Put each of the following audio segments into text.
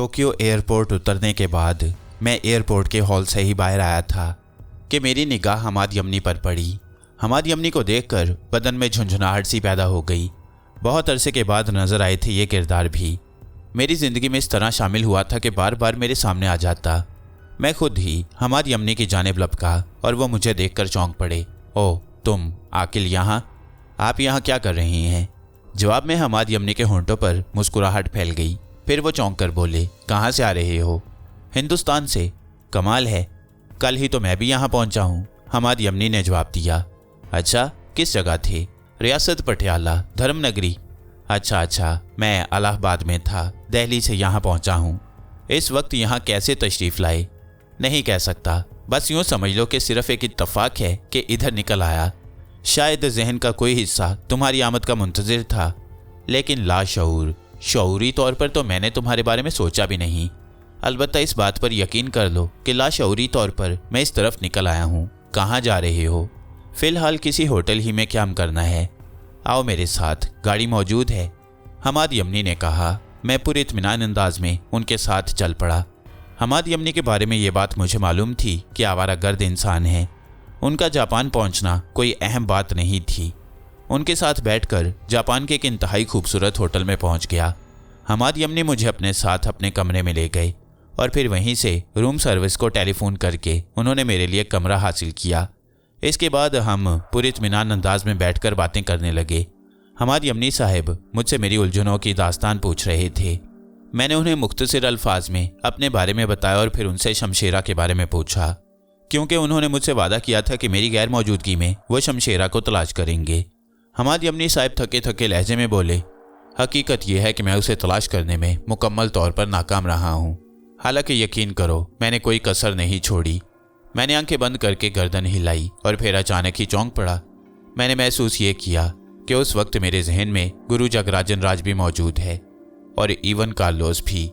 Tokyo airport उतरने के बाद मैं एयरपोर्ट के हॉल से ही बाहर आया था कि मेरी निगाह हमाद यमनी पर पड़ी। हमाद यमनी को देखकर बदन में झुंझुनाहट सी पैदा हो गई। बहुत अरसे के बाद नजर आए थे ये किरदार भी। मेरी ज़िंदगी में इस तरह शामिल हुआ था कि बार बार मेरे सामने आ जाता। मैं खुद ही हमाद यमनी की जानिब लपका और वो मुझे देखकर चौंक पड़े। ओह तुम आकिल यहाँ, आप यहाँ क्या कर रही हैं? जवाब में हमाद यमनी के होंठों पर मुस्कुराहट फैल गई। फिर वो चौंक कर बोले, कहाँ से आ रहे हो? हिंदुस्तान से। कमाल है, कल ही तो मैं भी यहाँ पहुँचा हूँ, हमाद यमनी ने जवाब दिया। अच्छा, किस जगह थे? रियासत पटियाला, धर्मनगरी। अच्छा, मैं इलाहाबाद में था, दिल्ली से यहाँ पहुँचा हूँ। इस वक्त यहाँ कैसे तशरीफ़ लाए? नहीं कह सकता, बस यूँ समझ लो कि सिर्फ एक इत्तफाक है कि इधर निकल आया। शायद जहन का कोई हिस्सा तुम्हारी आमद का मुंतज़िर था, लेकिन शऊरी तौर पर तो मैंने तुम्हारे बारे में सोचा भी नहीं। अलबत्ता इस बात पर यकीन कर लो कि लाशऊरी तौर पर मैं इस तरफ निकल आया हूँ। कहाँ जा रहे हो? फ़िलहाल किसी होटल ही में कैंप करना है, आओ मेरे साथ, गाड़ी मौजूद है, हमाद यमनी ने कहा। मैं पूरे इत्मीनान अंदाज में उनके साथ चल पड़ा। हमाद यमनी के बारे में ये बात मुझे मालूम थी कि आवारागर्द इंसान है। उनका जापान पहुंचना कोई अहम बात नहीं थी। उनके साथ बैठकर जापान के एक इंतहाई खूबसूरत होटल में पहुंच गया। हमाद यमनी मुझे अपने साथ अपने कमरे में ले गए और फिर वहीं से रूम सर्विस को टेलीफोन करके उन्होंने मेरे लिए कमरा हासिल किया। इसके बाद हम पूरे इत्मीनान अंदाज में बैठकर बातें करने लगे। हमाद यमनी साहब मुझसे मेरी उलझनों की दास्तान पूछ रहे थे। मैंने उन्हें मुख्तसर अल्फाज में अपने बारे में बताया और फिर उनसे शमशेरा के बारे में पूछा, क्योंकि उन्होंने मुझसे वादा किया था कि मेरी गैर मौजूदगी में वो शमशेरा को तलाश करेंगे। हमाद यमनी साहब थके थके लहजे में बोले, हकीकत यह है कि मैं उसे तलाश करने में मुकम्मल तौर पर नाकाम रहा हूँ। हालांकि यकीन करो मैंने कोई कसर नहीं छोड़ी। मैंने आंखें बंद करके गर्दन हिलाई और फिर अचानक ही चौंक पड़ा। मैंने महसूस ये किया कि उस वक्त मेरे जहन में गुरु जगराजन राज भी मौजूद है और इवन कार्लोस भी।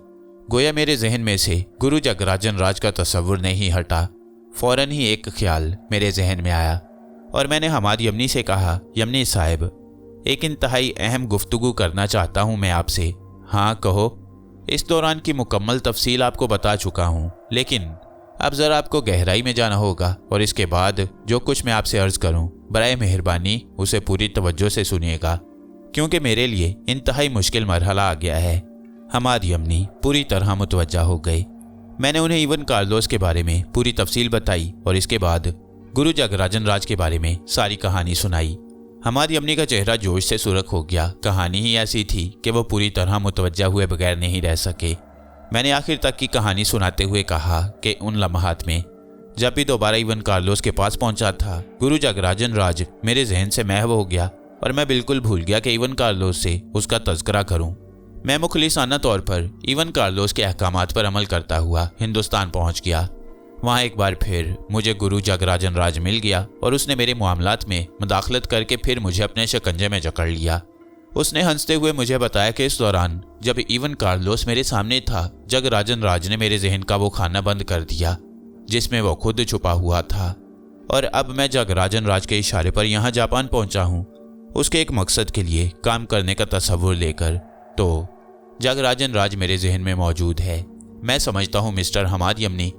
गोया मेरे जहन में से गुरु जगराजन राज का तस्वुर नहीं हटा। फौरन ही एक ख्याल मेरे जहन में आया और मैंने हमाद यमनी से कहा, यमनी साहब एक इंतहाई अहम गुफ्तगू करना चाहता हूँ मैं आपसे। हाँ कहो। इस दौरान की मुकम्मल तफसील आपको बता चुका हूँ, लेकिन अब ज़रा आपको गहराई में जाना होगा और इसके बाद जो कुछ मैं आपसे अर्ज़ करूँ बराए मेहरबानी उसे पूरी तवज्जो से सुनिएगा, क्योंकि मेरे लिए इंतहाई मुश्किल मरहला आ गया है। हमाद यमनी पूरी तरह मुतवज्जा हो गए। मैंने उन्हें इवन कार्लोस के बारे में पूरी तफसील बताई और इसके बाद गुरु जगराजन राज के बारे में सारी कहानी सुनाई। हमाद यमनी का चेहरा जोश से सुर्ख हो गया। कहानी ही ऐसी थी कि वो पूरी तरह मुतवज्जा हुए बगैर नहीं रह सके। मैंने आखिर तक की कहानी सुनाते हुए कहा कि उन लम्हात में जब भी दोबारा इवन कार्लोस के पास पहुंचा था, गुरु जगराजन राज मेरे जहन से महव हो गया और मैं बिल्कुल भूल गया कि इवन कार्लोस से उसका तज़किरा करूं। मैं मुखलिसाना तौर पर इवन कार्लोस के अहकामात पर अमल करता हुआ हिंदुस्तान पहुंच गया। वहाँ एक बार फिर मुझे गुरु जगराजन राज मिल गया और उसने मेरे मामलात में मुदाखलत करके फिर मुझे अपने शिकंजे में जकड़ लिया। उसने हंसते हुए मुझे बताया कि इस दौरान जब इवन कार्लोस मेरे सामने था, जगराजन राज ने मेरे जहन का वो खाना बंद कर दिया जिसमें वो खुद छुपा हुआ था और अब मैं जगराजन राज के इशारे पर यहाँ जापान पहुँचा हूँ उसके एक मकसद के लिए काम करने का तस्वुर लेकर। तो जगराजन राज मेरे जहन में मौजूद है। मैं समझता हूँ मिस्टर हमाद यमनी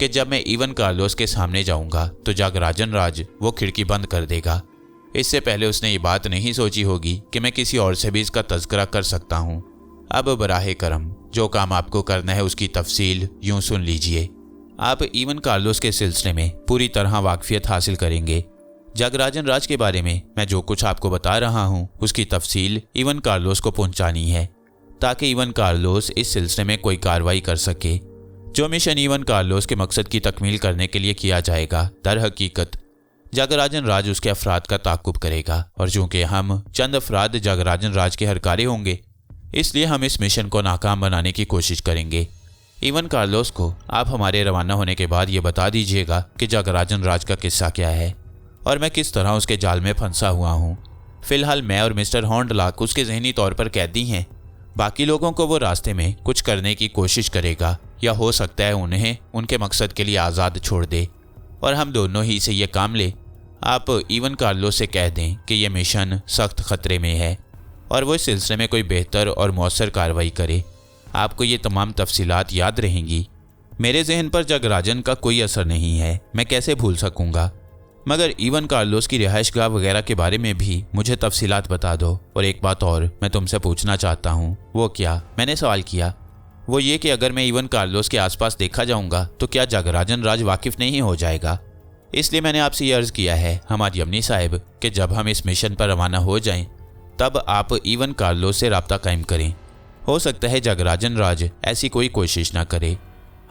कि जब मैं इवन कार्लोस के सामने जाऊंगा तो जगराजन राज वो खिड़की बंद कर देगा। इससे पहले उसने ये बात नहीं सोची होगी कि मैं किसी और से भी इसका तज़किरा कर सकता हूँ। अब बराहे करम जो काम आपको करना है उसकी तफसील यूँ सुन लीजिए। आप इवन कार्लोस के सिलसिले में पूरी तरह वाकफियत हासिल करेंगे। जगराजन राज के बारे में मैं जो कुछ आपको बता रहा हूँ उसकी तफसील इवन कार्लोस को पहुँचानी है ताकि इवन कार्लोस इस सिलसिले में कोई कार्रवाई कर सके। जो मिशन इवन कार्लोस के मकसद की तकमील करने के लिए किया जाएगा, दर हकीकत जगराजन राज उसके अफराद का ताक़ुब करेगा और चूँकि हम चंद अफराद जगराजन राज के हरकारे होंगे, इसलिए हम इस मिशन को नाकाम बनाने की कोशिश करेंगे। इवन कार्लोस को आप हमारे रवाना होने के बाद ये बता दीजिएगा कि जगराजन राज का किस्सा क्या है और मैं किस तरह उसके जाल में फंसा हुआ हूँ। फ़िलहाल मैं और मिस्टर हॉन्डलाक उसके जहनी तौर पर कैदी हैं। बाकी लोगों को वो रास्ते में कुछ करने की कोशिश करेगा या हो सकता है उन्हें उनके मकसद के लिए आज़ाद छोड़ दे और हम दोनों ही से ये काम ले। आप इवन कार्लोस से कह दें कि यह मिशन सख्त ख़तरे में है और वो इस सिलसिले में कोई बेहतर और मौसर कार्रवाई करे। आपको ये तमाम तफसीलात याद रहेंगी। मेरे जहन पर जगराजन का कोई असर नहीं है, मैं कैसे भूल सकूंगा। मगर इवन कार्लोस की रिहाइशगाह वगैरह के बारे में भी मुझे तफसीलात बता दो। और एक बात और मैं तुमसे पूछना चाहता हूँ। वो क्या? मैंने सवाल किया। वो ये कि अगर मैं इवन कार्लोस के आसपास देखा जाऊंगा तो क्या जगराजन राज वाकिफ नहीं हो जाएगा? इसलिए मैंने आपसे ये अर्ज़ किया है हमाद यमनी साहब कि जब हम इस मिशन पर रवाना हो जाएं तब आप इवन कार्लोस से रब्ता कायम करें। हो सकता है जगराजन राज ऐसी कोई कोशिश ना करे।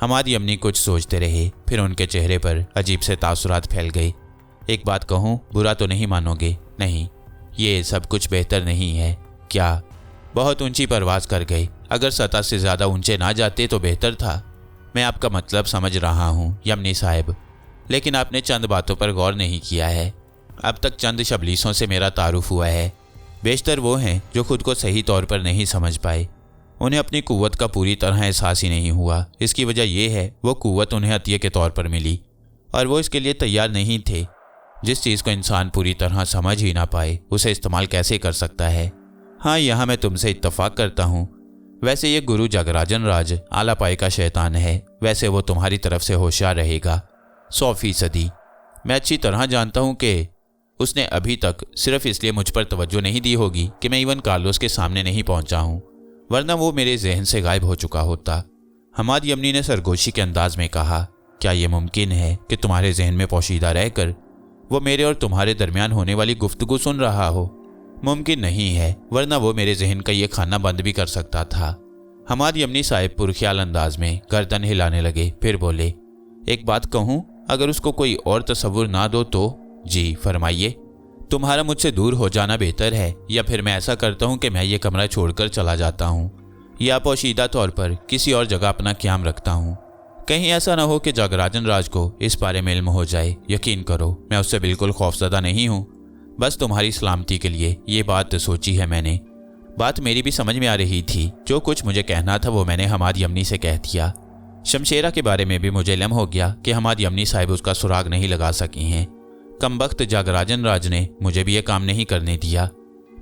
हमाद यमनी कुछ सोचते रहे, फिर उनके चेहरे पर अजीब से तासुरात फैल गए। एक बात कहूँ, बुरा तो नहीं मानोगे? नहीं, ये सब कुछ बेहतर नहीं है। क्या? बहुत ऊंची परवाज़ कर गए। अगर सतह से ज़्यादा ऊंचे ना जाते तो बेहतर था। मैं आपका मतलब समझ रहा हूँ यमनी साहब, लेकिन आपने चंद बातों पर गौर नहीं किया है। अब तक चंद शबलीसों से मेरा तारुफ हुआ है। बेशतर वो हैं जो खुद को सही तौर पर नहीं समझ पाए। उन्हें अपनी कुव्वत का पूरी तरह एहसास ही नहीं हुआ। इसकी वजह यह है वो कुव्वत उन्हें अतिये के तौर पर मिली और वो इसके लिए तैयार नहीं थे। जिस चीज़ को इंसान पूरी तरह समझ ही ना पाए उसे इस्तेमाल कैसे कर सकता है? हाँ, यहाँ मैं तुमसे इत्तफाक करता हूँ। वैसे ये गुरु जगराजन राज आला पाए का शैतान है। वैसे वो तुम्हारी तरफ से होशियार रहेगा 100%। मैं अच्छी तरह जानता हूँ कि उसने अभी तक सिर्फ इसलिए मुझ पर तवज्जो नहीं दी होगी कि मैं इवन कार्लोस के सामने नहीं पहुँचा हूँ, वरना वो मेरे जहन से गायब हो चुका होता। हमाद यमनी ने सरगोशी के अंदाज में कहा, क्या ये मुमकिन है कि तुम्हारे जहन में पोशीदा रहकर वो मेरे और तुम्हारे दरमियान होने वाली गुफ्तगू सुन रहा हो? मुमकिन नहीं है, वरना वो मेरे जहन का ये खाना बंद भी कर सकता था। हमाद यमनी साहिब पुरख्याल अंदाज में गर्दन हिलाने लगे, फिर बोले, एक बात कहूँ, अगर उसको कोई और तसव्वुर ना दो तो? जी फरमाइए। तुम्हारा मुझसे दूर हो जाना बेहतर है, या फिर मैं ऐसा करता हूँ कि मैं ये कमरा छोड़कर चला जाता हूँ, या पोशीदा तौर पर किसी और जगह अपना क़याम रखता हूँ। कहीं ऐसा ना हो कि जगराजन राज को इस बारे में इल्म हो जाए। यकीन करो, मैं उससे बिल्कुल खौफजदा नहीं हूँ। बस तुम्हारी सलामती के लिए ये बात सोची है मैंने। बात मेरी भी समझ में आ रही थी। जो कुछ मुझे कहना था वो मैंने हमाद यमनी से कह दिया। शमशेरा के बारे में भी मुझे इल्म हो गया कि हमाद यमनी साहिब उसका सुराग नहीं लगा सकी हैं। कमबख्त जगराजन राज ने मुझे भी ये काम नहीं करने दिया।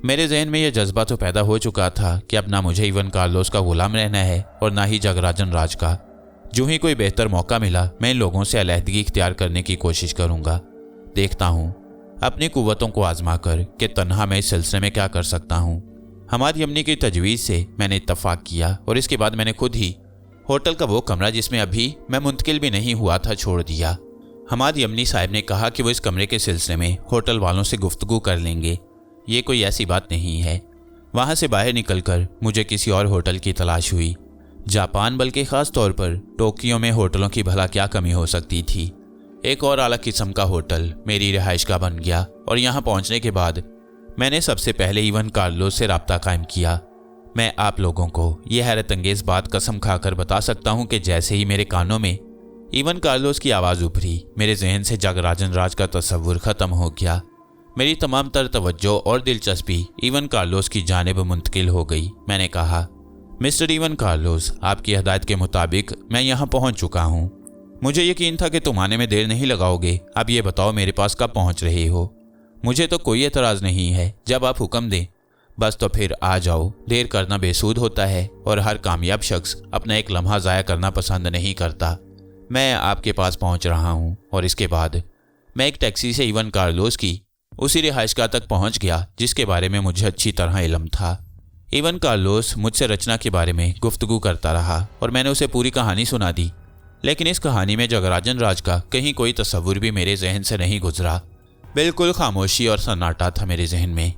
मेरे जहन में यह जज्बा तो पैदा हो चुका था कि अब ना मुझे इवन कार्लोस का गुलाम रहना है और ना ही जगराजन राज का। जो ही कोई बेहतर मौका मिला मैं इन लोगों से अलहदगी इख्तियार करने की कोशिश करूंगा। देखता हूँ अपनी कुव्वतों को आजमा कर कि तन्हा मैं इस सिलसिले में क्या कर सकता हूँ। हमाद यमनी की तजवीज़ से मैंने इत्तफाक किया और इसके बाद मैंने खुद ही होटल का वो कमरा जिसमें अभी मैं मुंतकिल भी नहीं हुआ था छोड़ दिया। हमाद यमनी साहब ने कहा कि वो इस कमरे के सिलसिले में होटल वालों से गुफ्तगू कर लेंगे। ये कोई ऐसी बात नहीं है। वहाँ से बाहर निकलकर मुझे किसी और होटल की तलाश हुई। जापान बल्कि ख़ास तौर पर टोक्यो में होटलों की भला क्या कमी हो सकती थी। एक और आला किस्म का होटल मेरी रिहाइशगाह बन गया और यहाँ पहुँचने के बाद मैंने सबसे पहले इवन कार्लोस से रब्ता कायम किया। मैं आप लोगों को यह हैरत अंगेज़ बात कसम खाकर बता सकता हूँ कि जैसे ही मेरे कानों में इवन कार्लोस की आवाज़ उभरी, मेरे जहन से जगराजन राज का तस्वुर ख़त्म हो गया। मेरी तमाम तर तवज्जो और दिलचस्पी इवन कार्लोस की जानिब मुंतकिल हो गई। मैंने कहा, मिस्टर इवन कार्लोस, आपकी हदायत के मुताबिक मैं यहाँ पहुँच चुका हूँ। मुझे यकीन था कि तुम आने में देर नहीं लगाओगे। अब ये बताओ मेरे पास कब पहुँच रहे हो? मुझे तो कोई एतराज़ नहीं है, जब आप हुक्म दें बस तो फिर आ जाओ। देर करना बेसूद होता है और हर कामयाब शख्स अपना एक लम्हा ज़ाया करना पसंद नहीं करता। मैं आपके पास पहुँच रहा हूँ और इसके बाद मैं एक टैक्सी से इवन कार्लोस की उसी रिहाइशगाह तक पहुँच गया जिसके बारे में मुझे अच्छी तरह इल्म था। इवन कार्लोस मुझसे रचना के बारे में गुफ्तगू करता रहा और मैंने उसे पूरी कहानी सुना दी, लेकिन इस कहानी में जगराजन राज का कहीं कोई तस्वुर भी मेरे जहन से नहीं गुजरा। बिल्कुल खामोशी और सन्नाटा था मेरे जहन में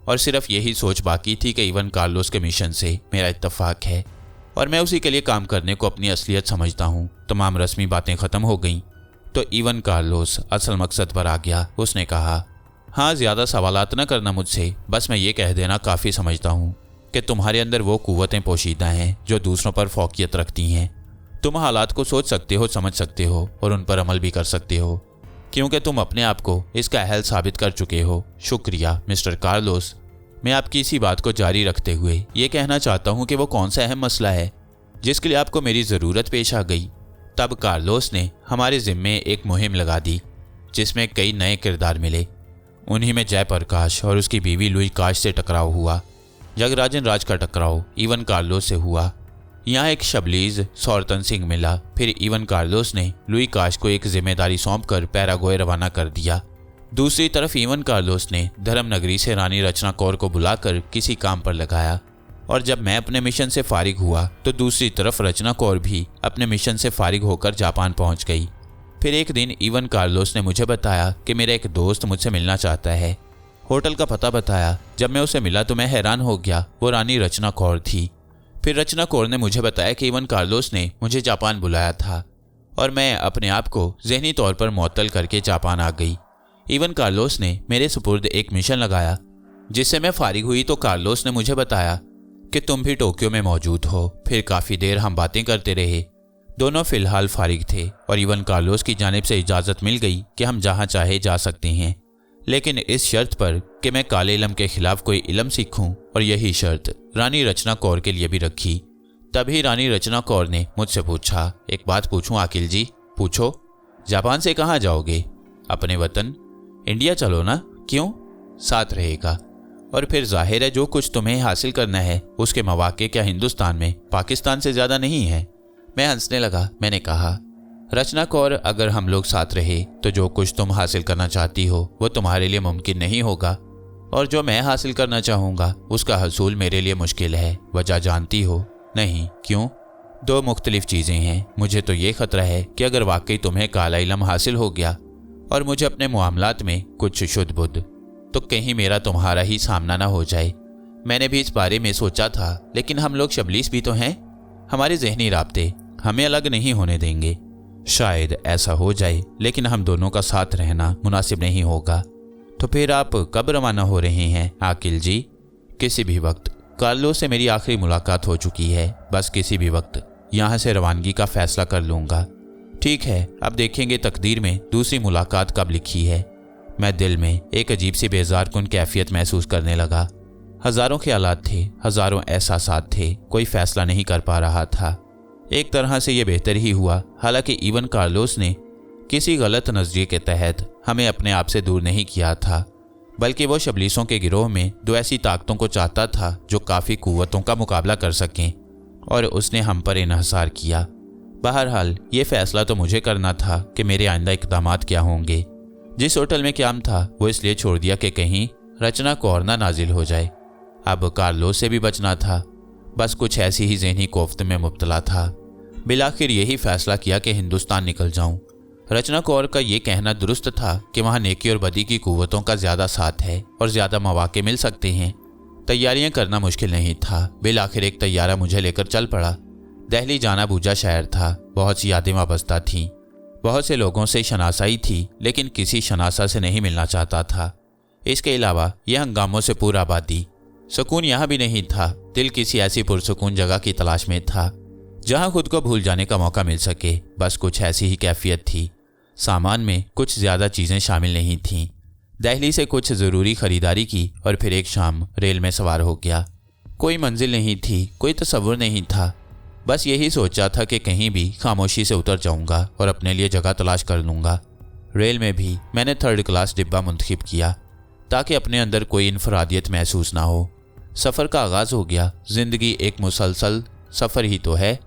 और सिर्फ यही सोच बाकी थी कि इवन कार्लोस के मिशन से मेरा इत्तफाक है और मैं उसी के लिए काम करने को अपनी असलियत समझता हूँ। तमाम रस्मी बातें ख़त्म हो गईं तो इवन कार्लोस असल मकसद पर आ गया। उसने कहा, हाँ, ज़्यादा सवालात न करना मुझसे, बस मैं ये कह देना काफ़ी समझता हूँ कि तुम्हारे अंदर वो क़ुव्वतें पोशीदा हैं जो दूसरों पर फौकियत रखती हैं। तुम हालात को सोच सकते हो, समझ सकते हो और उन पर अमल भी कर सकते हो, क्योंकि तुम अपने आप को इसका अहल साबित कर चुके हो। शुक्रिया मिस्टर कार्लोस। मैं आपकी इसी बात को जारी रखते हुए ये कहना चाहता हूँ कि वो कौन सा अहम मसला है जिसके लिए आपको मेरी ज़रूरत पेश आ गई। तब कार्लोस ने हमारे ज़िम्मे एक मुहिम लगा दी जिसमें कई नए किरदार मिले। उन्हीं में जयप्रकाश और उसकी बीवी लुई काश से टकराव हुआ। जगराजन राज का टकराव इवन कार्लोस से हुआ। यहाँ एक शबलीज सौरतन सिंह मिला। फिर इवन कार्लोस ने लुई काश को एक जिम्मेदारी सौंपकर पैराग्वे रवाना कर दिया। दूसरी तरफ इवन कार्लोस ने धर्मनगरी से रानी रचना कौर को बुलाकर किसी काम पर लगाया, और जब मैं अपने मिशन से फारिग हुआ तो दूसरी तरफ रचना कौर भी अपने मिशन से फारिग होकर जापान पहुंच गई। फिर एक दिन इवन कार्लोस ने मुझे बताया कि मेरा एक दोस्त मुझसे मिलना चाहता है। होटल का पता बताया। जब मैं उसे मिला तो मैं हैरान हो गया, वो रानी रचना कौर थी। फिर रचना कौर ने मुझे बताया कि इवन कार्लोस ने मुझे जापान बुलाया था और मैं अपने आप को ज़हनी तौर पर मुअत्तल करके जापान आ गई। इवन कार्लोस ने मेरे सुपुर्द एक मिशन लगाया, जिससे मैं फारिग हुई तो कार्लोस ने मुझे बताया कि तुम भी टोक्यो में मौजूद हो। फिर काफ़ी देर हम बातें करते रहे। दोनों फ़िलहाल फारिग थे और इवन कार्लोस की जानिब से इजाज़त मिल गई कि हम जहाँ चाहे जा सकते हैं, लेकिन इस शर्त पर कि मैं काले इलम के खिलाफ कोई इलम सीखूं, और यही शर्त रानी रचना कौर के लिए भी रखी। तभी रानी रचना कौर ने मुझसे पूछा, एक बात पूछूं आकिल जी? पूछो। जापान से कहाँ जाओगे? अपने वतन। इंडिया चलो ना। क्यों? साथ रहेगा। और फिर जाहिर है जो कुछ तुम्हें हासिल करना है उसके मौके क्या हिंदुस्तान में पाकिस्तान से ज़्यादा नहीं है? मैं हंसने लगा। मैंने कहा, रचना कौर, अगर हम लोग साथ रहे तो जो कुछ तुम हासिल करना चाहती हो वो तुम्हारे लिए मुमकिन नहीं होगा, और जो मैं हासिल करना चाहूँगा उसका हसूल मेरे लिए मुश्किल है। वजह जानती हो? नहीं। क्यों? दो मुख्तलिफ चीज़ें हैं। मुझे तो ये खतरा है कि अगर वाकई तुम्हें काला इलम हासिल हो गया और मुझे अपने मामलात में कुछ शुद्ध बुद्ध, तो कहीं मेरा तुम्हारा ही सामना ना हो जाए। मैंने भी इस बारे में सोचा था, लेकिन हम लोग शबलीस भी तो हैं। हमारे जहनी राब्ते हमें अलग नहीं होने देंगे। शायद ऐसा हो जाए, लेकिन हम दोनों का साथ रहना मुनासिब नहीं होगा। तो फिर आप कब रवाना हो रहे हैं आकिल जी? किसी भी वक्त। कार्लोस से मेरी आखिरी मुलाकात हो चुकी है। बस किसी भी वक्त यहाँ से रवानगी का फैसला कर लूँगा। ठीक है, अब देखेंगे तकदीर में दूसरी मुलाकात कब लिखी है। मैं दिल में एक अजीब सी बेजार कुन कैफियत महसूस करने लगा। हज़ारों ख्यालात थे, हज़ारों एहसासात थे, कोई फ़ैसला नहीं कर पा रहा था। एक तरह से ये बेहतर ही हुआ, हालांकि इवन कार्लोस ने किसी गलत नज़रिए के तहत हमें अपने आप से दूर नहीं किया था, बल्कि वो शबलीसों के गिरोह में दो ऐसी ताकतों को चाहता था जो काफ़ी कुव्वतों का मुकाबला कर सकें, और उसने हम पर इन्हसार किया। बहरहाल ये फ़ैसला तो मुझे करना था कि मेरे आइंदा इक़दामात क्या होंगे। जिस होटल में क़याम था वो इसलिए छोड़ दिया कि कहीं रचना कौर ना नाजिल हो जाए। अब कार्लोस से भी बचना था। बस कुछ ऐसी ही ज़हनी कोफ्त में मुब्तला था। बिलाखिर यही फ़ैसला किया कि हिंदुस्तान निकल जाऊं। रचना कौर का ये कहना दुरुस्त था कि वहाँ नेकी और बदी की कुव्वतों का ज़्यादा साथ है और ज़्यादा मौके मिल सकते हैं। तैयारियां करना मुश्किल नहीं था। बिलाखिर एक तैयारा मुझे लेकर चल पड़ा। दिल्ली जाना बूझा शहर था। बहुत सी यादें वाबस्ता थीं। बहुत से लोगों से शनासाई थी, लेकिन किसी शनासा से नहीं मिलना चाहता था। इसके अलावा यह हंगामों से पूरा आबादी। सुकून यहाँ भी नहीं था। दिल किसी ऐसी पुरसुकून जगह की तलाश में था जहाँ खुद को भूल जाने का मौका मिल सके। बस कुछ ऐसी ही कैफियत थी। सामान में कुछ ज़्यादा चीज़ें शामिल नहीं थीं। दिल्ली से कुछ ज़रूरी ख़रीदारी की और फिर एक शाम रेल में सवार हो गया। कोई मंजिल नहीं थी, कोई तसव्वुर नहीं था। बस यही सोचा था कि कहीं भी खामोशी से उतर जाऊंगा और अपने लिए जगह तलाश कर लूँगा। रेल में भी मैंने 3rd क्लास डिब्बा मुंतखिब किया ताकि अपने अंदर कोई इनफरादियत महसूस ना हो। सफ़र का आगाज़ हो गया। ज़िंदगी एक मुसलसल सफ़र ही तो है।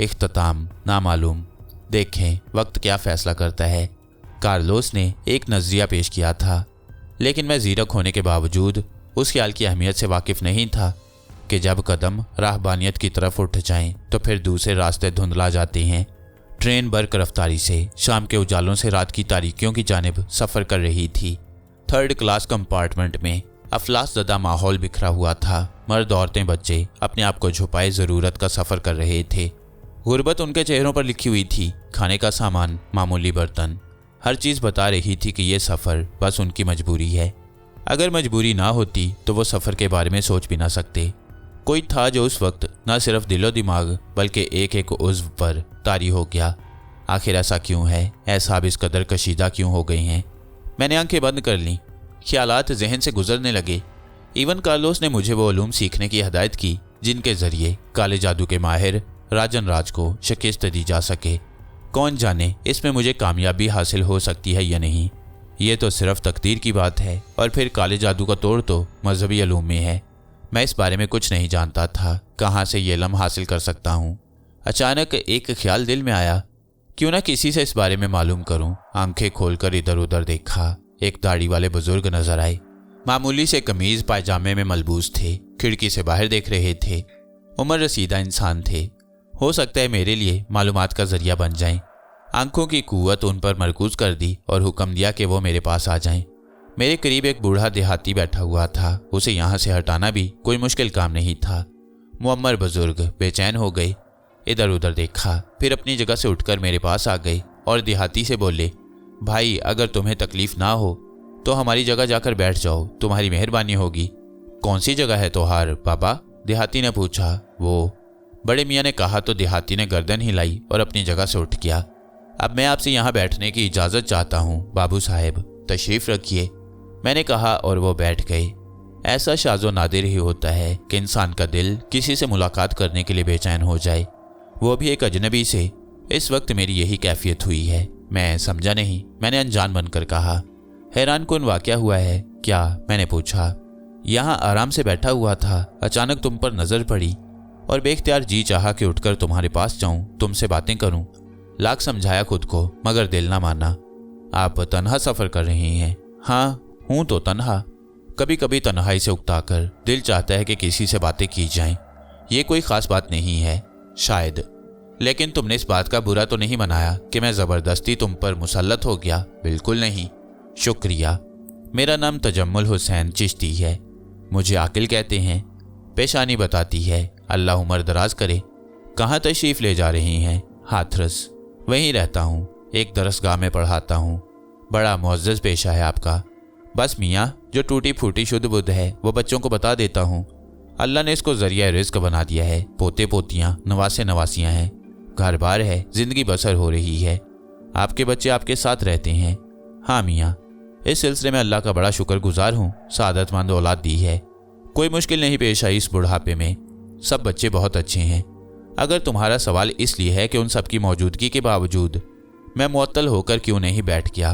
इख्तिताम नामालूम। देखें वक्त क्या फ़ैसला करता है। कार्लोस ने एक नज़रिया पेश किया था, लेकिन मैं ज़ीरक होने के बावजूद उस ख्याल की अहमियत से वाकिफ़ नहीं था कि जब कदम राहबानियत की तरफ उठ जाएं तो फिर दूसरे रास्ते धुंधला जाते हैं। ट्रेन बर्क रफ्तारी से शाम के उजालों से रात की तारीकियों की जानिब सफ़र कर रही थी। 3rd क्लास कंपार्टमेंट में अफलास ज़दा माहौल बिखरा हुआ था। मर्द, औरतें, बच्चे अपने आप को छुपाए ज़रूरत का सफ़र कर रहे थे। गुर्बत उनके चेहरों पर लिखी हुई थी। खाने का सामान, मामूली बर्तन, हर चीज़ बता रही थी कि ये सफ़र बस उनकी मजबूरी है। अगर मजबूरी ना होती तो वो सफ़र के बारे में सोच भी ना सकते। कोई था जो उस वक्त न सिर्फ दिलो दिमाग बल्कि एक एक उज़्व पर तारी हो गया। आखिर ऐसा क्यों है? एहसाब इस कदर कशीदा क्यों हो गई हैं? मैंने आंखें बंद कर लीं। ख्यालात जहन से गुजरने लगे। इवन कार्लोस ने मुझे वो उलूम सीखने की हदायत की जिनके ज़रिए काले जादू के माहिर राजन राज को शिकस्त दी जा सके। कौन जाने इसमें मुझे कामयाबी हासिल हो सकती है या नहीं। ये तो सिर्फ तकदीर की बात है, और फिर काले जादू का तोड़ तो मजहबी उलूम में है। मैं इस बारे में कुछ नहीं जानता था, कहाँ से ये इल्म हासिल कर सकता हूँ। अचानक एक ख्याल दिल में आया, क्यों ना किसी से इस बारे में मालूम करूं। आंखें खोलकर इधर उधर देखा, एक दाढ़ी वाले बुजुर्ग नजर आए। मामूली से कमीज पायजामे में मलबूस थे, खिड़की से बाहर देख रहे थे। उम्र रसीदा इंसान थे, हो सकता है मेरे लिए मालूमात का जरिया बन जाएं। आंखों की कुव्वत उन पर मरकूज कर दी और हुक्म दिया कि वो मेरे पास आ जाएं। मेरे करीब एक बूढ़ा देहाती बैठा हुआ था, उसे यहाँ से हटाना भी कोई मुश्किल काम नहीं था। मुअम्मर बुजुर्ग बेचैन हो गए, इधर उधर देखा, फिर अपनी जगह से उठकर मेरे पास आ गए और देहाती से बोले, भाई अगर तुम्हें तकलीफ ना हो तो हमारी जगह जाकर बैठ जाओ, तुम्हारी मेहरबानी होगी। कौन सी जगह है तोहार बाबा? देहाती ने पूछा। वो बड़े मियाँ ने कहा तो देहाती ने गर्दन हिलाई और अपनी जगह से उठ गया। अब मैं आपसे यहाँ बैठने की इजाज़त चाहता हूँ बाबू साहेब, तशरीफ़ रखिए, मैंने कहा और वो बैठ गए। ऐसा शाज़ो नादिर ही होता है कि इंसान का दिल किसी से मुलाकात करने के लिए बेचैन हो जाए, वो भी एक अजनबी से। इस वक्त मेरी यही कैफियत हुई है। मैं समझा नहीं, मैंने अनजान बनकर कहा। हैरान कुन वाक़या हुआ है क्या? मैंने पूछा। यहाँ आराम से बैठा हुआ था, अचानक तुम पर नज़र पड़ी और बेख्तियार जी चाहा कि उठकर तुम्हारे पास जाऊं, तुमसे बातें करूं। लाख समझाया खुद को, मगर दिल ना माना। आप तन्हा सफ़र कर रहे हैं? हाँ, हूँ तो तन्हा। कभी कभी तन्हाई से उकताकर दिल चाहता है कि किसी से बातें की जाएं। ये कोई ख़ास बात नहीं है शायद, लेकिन तुमने इस बात का बुरा तो नहीं मनाया कि मैं ज़बरदस्ती तुम पर मुसल्लत हो गया? बिल्कुल नहीं। शुक्रिया। मेरा नाम तजम्मुल हुसैन चिश्ती है, मुझे आकिल कहते हैं। पेशानी बताती है, अल्लाह उम्र दराज करे। कहाँ तशरीफ़ ले जा रही हैं? हाथरस। वहीं रहता हूँ, एक दरसगाह में पढ़ाता हूँ। बड़ा मुअज़्ज़ज़ पेशा है आपका। बस मियाँ, जो टूटी फूटी शुद्ध बुद्ध है वो बच्चों को बता देता हूँ। अल्लाह ने इसको ज़रिया रिज़्क़ बना दिया है। पोते पोतियाँ, नवासे नवासियाँ हैं, घर बार है, ज़िंदगी बसर हो रही है। आपके बच्चे आपके साथ रहते हैं? हाँ मियाँ, इस सिलसिले में अल्लाह का बड़ा शुक्रगुजार हूँ, सादतमंद औलाद दी है। कोई मुश्किल नहीं पेश आई इस बुढ़ापे में, सब बच्चे बहुत अच्छे हैं। अगर तुम्हारा सवाल इसलिए है कि उन सब की मौजूदगी के बावजूद मैं मुअत्तल होकर क्यों नहीं बैठ गया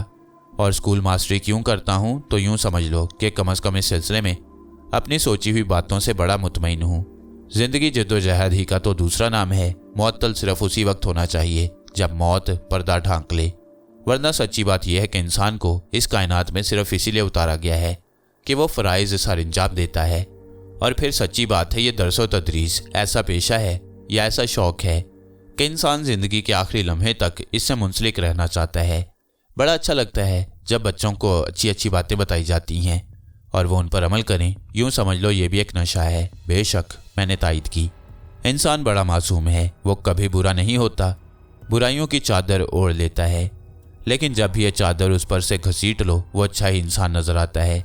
और स्कूल मास्टरी क्यों करता हूँ, तो यूँ समझ लो कि कम अज़ कम इस सिलसिले में अपनी सोची हुई बातों से बड़ा मुतमईन हूँ। ज़िंदगी जद्दोजहद ही का तो दूसरा नाम है। मुअत्तल सिर्फ उसी वक्त होना चाहिए जब मौत पर्दा ढांक ले, वरना सच्ची बात यह है कि इंसान को इस कायनात में सिर्फ इसीलिए उतारा गया है कि वो फ़राइज़ सर अंजाम देता है। और फिर सच्ची बात है, ये दरस व तदरीस ऐसा पेशा है या ऐसा शौक़ है कि इंसान ज़िंदगी के आखिरी लम्हे तक इससे मुंसलिक रहना चाहता है। बड़ा अच्छा लगता है जब बच्चों को अच्छी अच्छी बातें बताई जाती हैं और वो उन पर अमल करें। यूँ समझ लो ये भी एक नशा है। बेशक, मैंने तायद की। इंसान बड़ा मासूम है, वो कभी बुरा नहीं होता, बुराइयों की चादर ओढ़ लेता है, लेकिन जब भी ये चादर उस पर से घसीट लो वो अच्छा ही इंसान नज़र आता है।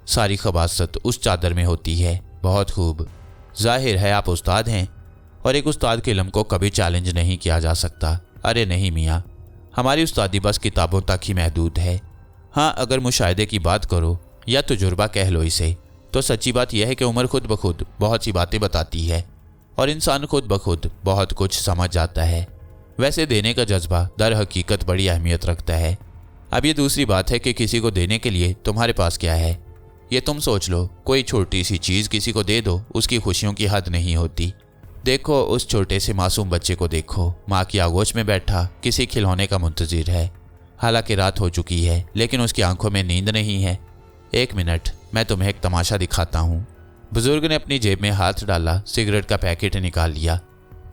सारी खबासत उस चादर में होती है। बहुत खूब। जाहिर है आप उस्ताद हैं और एक उस्ताद के इल्म को कभी चैलेंज नहीं किया जा सकता। अरे नहीं मियाँ, हमारी उस्तादी बस किताबों तक ही महदूद है। हाँ, अगर मुशाहिदे की बात करो या तजुर्बा कह लो इसे, तो सच्ची बात यह है कि उम्र खुद ब खुद बहुत सी बातें बताती है और इंसान खुद ब खुद बहुत कुछ समझ जाता है। वैसे देने का जज्बा दर हकीकत बड़ी अहमियत रखता है। अब ये दूसरी बात है कि किसी को देने के लिए तुम्हारे पास क्या है, ये तुम सोच लो। कोई छोटी सी चीज़ किसी को दे दो, उसकी खुशियों की हद नहीं होती। देखो उस छोटे से मासूम बच्चे को देखो, माँ की आगोश में बैठा किसी खिलौने का मुंतज़िर है। हालांकि रात हो चुकी है लेकिन उसकी आंखों में नींद नहीं है। एक मिनट, मैं तुम्हें एक तमाशा दिखाता हूँ। बुजुर्ग ने अपनी जेब में हाथ डाला, सिगरेट का पैकेट निकाल लिया।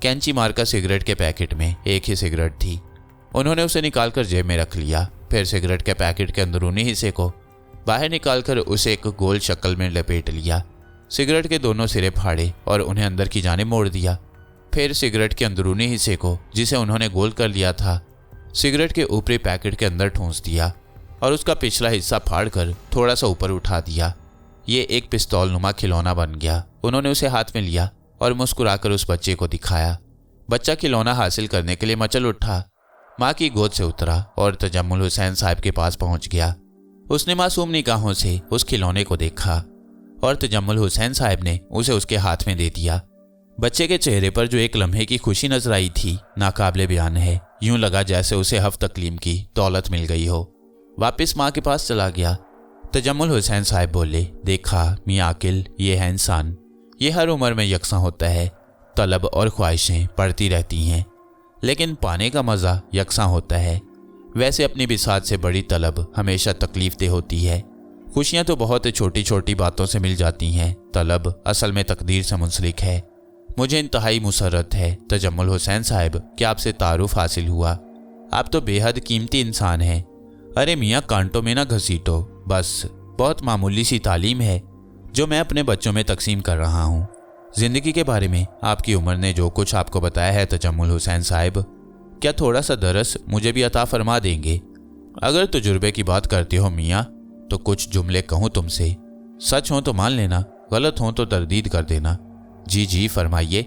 कैंची मारकर सिगरेट के पैकेट में एक ही सिगरेट थी। उन्होंने उसे निकालकर जेब में रख लिया। फिर सिगरेट के पैकेट के अंदरूनी हिस्से को बाहर निकालकर उसे एक गोल शक्ल में लपेट लिया। सिगरेट के दोनों सिरे फाड़े और उन्हें अंदर की जानिब मोड़ दिया। फिर सिगरेट के अंदरूनी हिस्से को, जिसे उन्होंने गोल कर लिया था, सिगरेट के ऊपरी पैकेट के अंदर ठूंस दिया और उसका पिछला हिस्सा फाड़कर थोड़ा सा ऊपर उठा दिया। ये एक पिस्तौल नुमा खिलौना बन गया। उन्होंने उसे हाथ में लिया और मुस्कुराकर उस बच्चे को दिखाया। बच्चा खिलौना हासिल करने के लिए मचल उठा, माँ की गोद से उतरा और तजम्मुल हुसैन साहब के पास पहुंच गया। उसने मासूम निगाहों से उस खिलौने को देखा और तजम्मुल हुसैन साहब ने उसे उसके हाथ में दे दिया। बच्चे के चेहरे पर जो एक लम्हे की खुशी नजर आई थी, नाकाबिले बयान है। यूं लगा जैसे उसे हफ्त तकलीम की दौलत मिल गई हो। वापस माँ के पास चला गया। तजम्मुल हुसैन साहब बोले, देखा मियाँ आकिल, ये है इंसान, ये हर उम्र में यकसां होता है। तलब और ख्वाहिशें बढ़ती रहती हैं, लेकिन पाने का मज़ा यकसां होता है। वैसे अपनी बिसात से बड़ी तलब हमेशा तकलीफदेह होती है। खुशियाँ तो बहुत छोटी छोटी बातों से मिल जाती हैं, तलब असल में तकदीर से मुंसलिक है। मुझे इंतहाई मुसर्रत है तजम्मुल हुसैन साहब कि आपसे तारुफ हासिल हुआ। आप तो बेहद कीमती इंसान हैं। अरे मियाँ, कांटों में ना घसीटो, बस बहुत मामूली सी तालीम है जो मैं अपने बच्चों में तकसीम कर रहा हूँ। ज़िंदगी के बारे में आपकी उम्र ने जो कुछ आपको बताया है तजम्मुल हुसैन साहब, क्या थोड़ा सा दरस मुझे भी अता फरमा देंगे? अगर तजुर्बे की बात करते हो मियाँ, तो कुछ जुमले कहूँ तुमसे, सच हो तो मान लेना, गलत हो तो तरदीद कर देना। जी जी फरमाइए।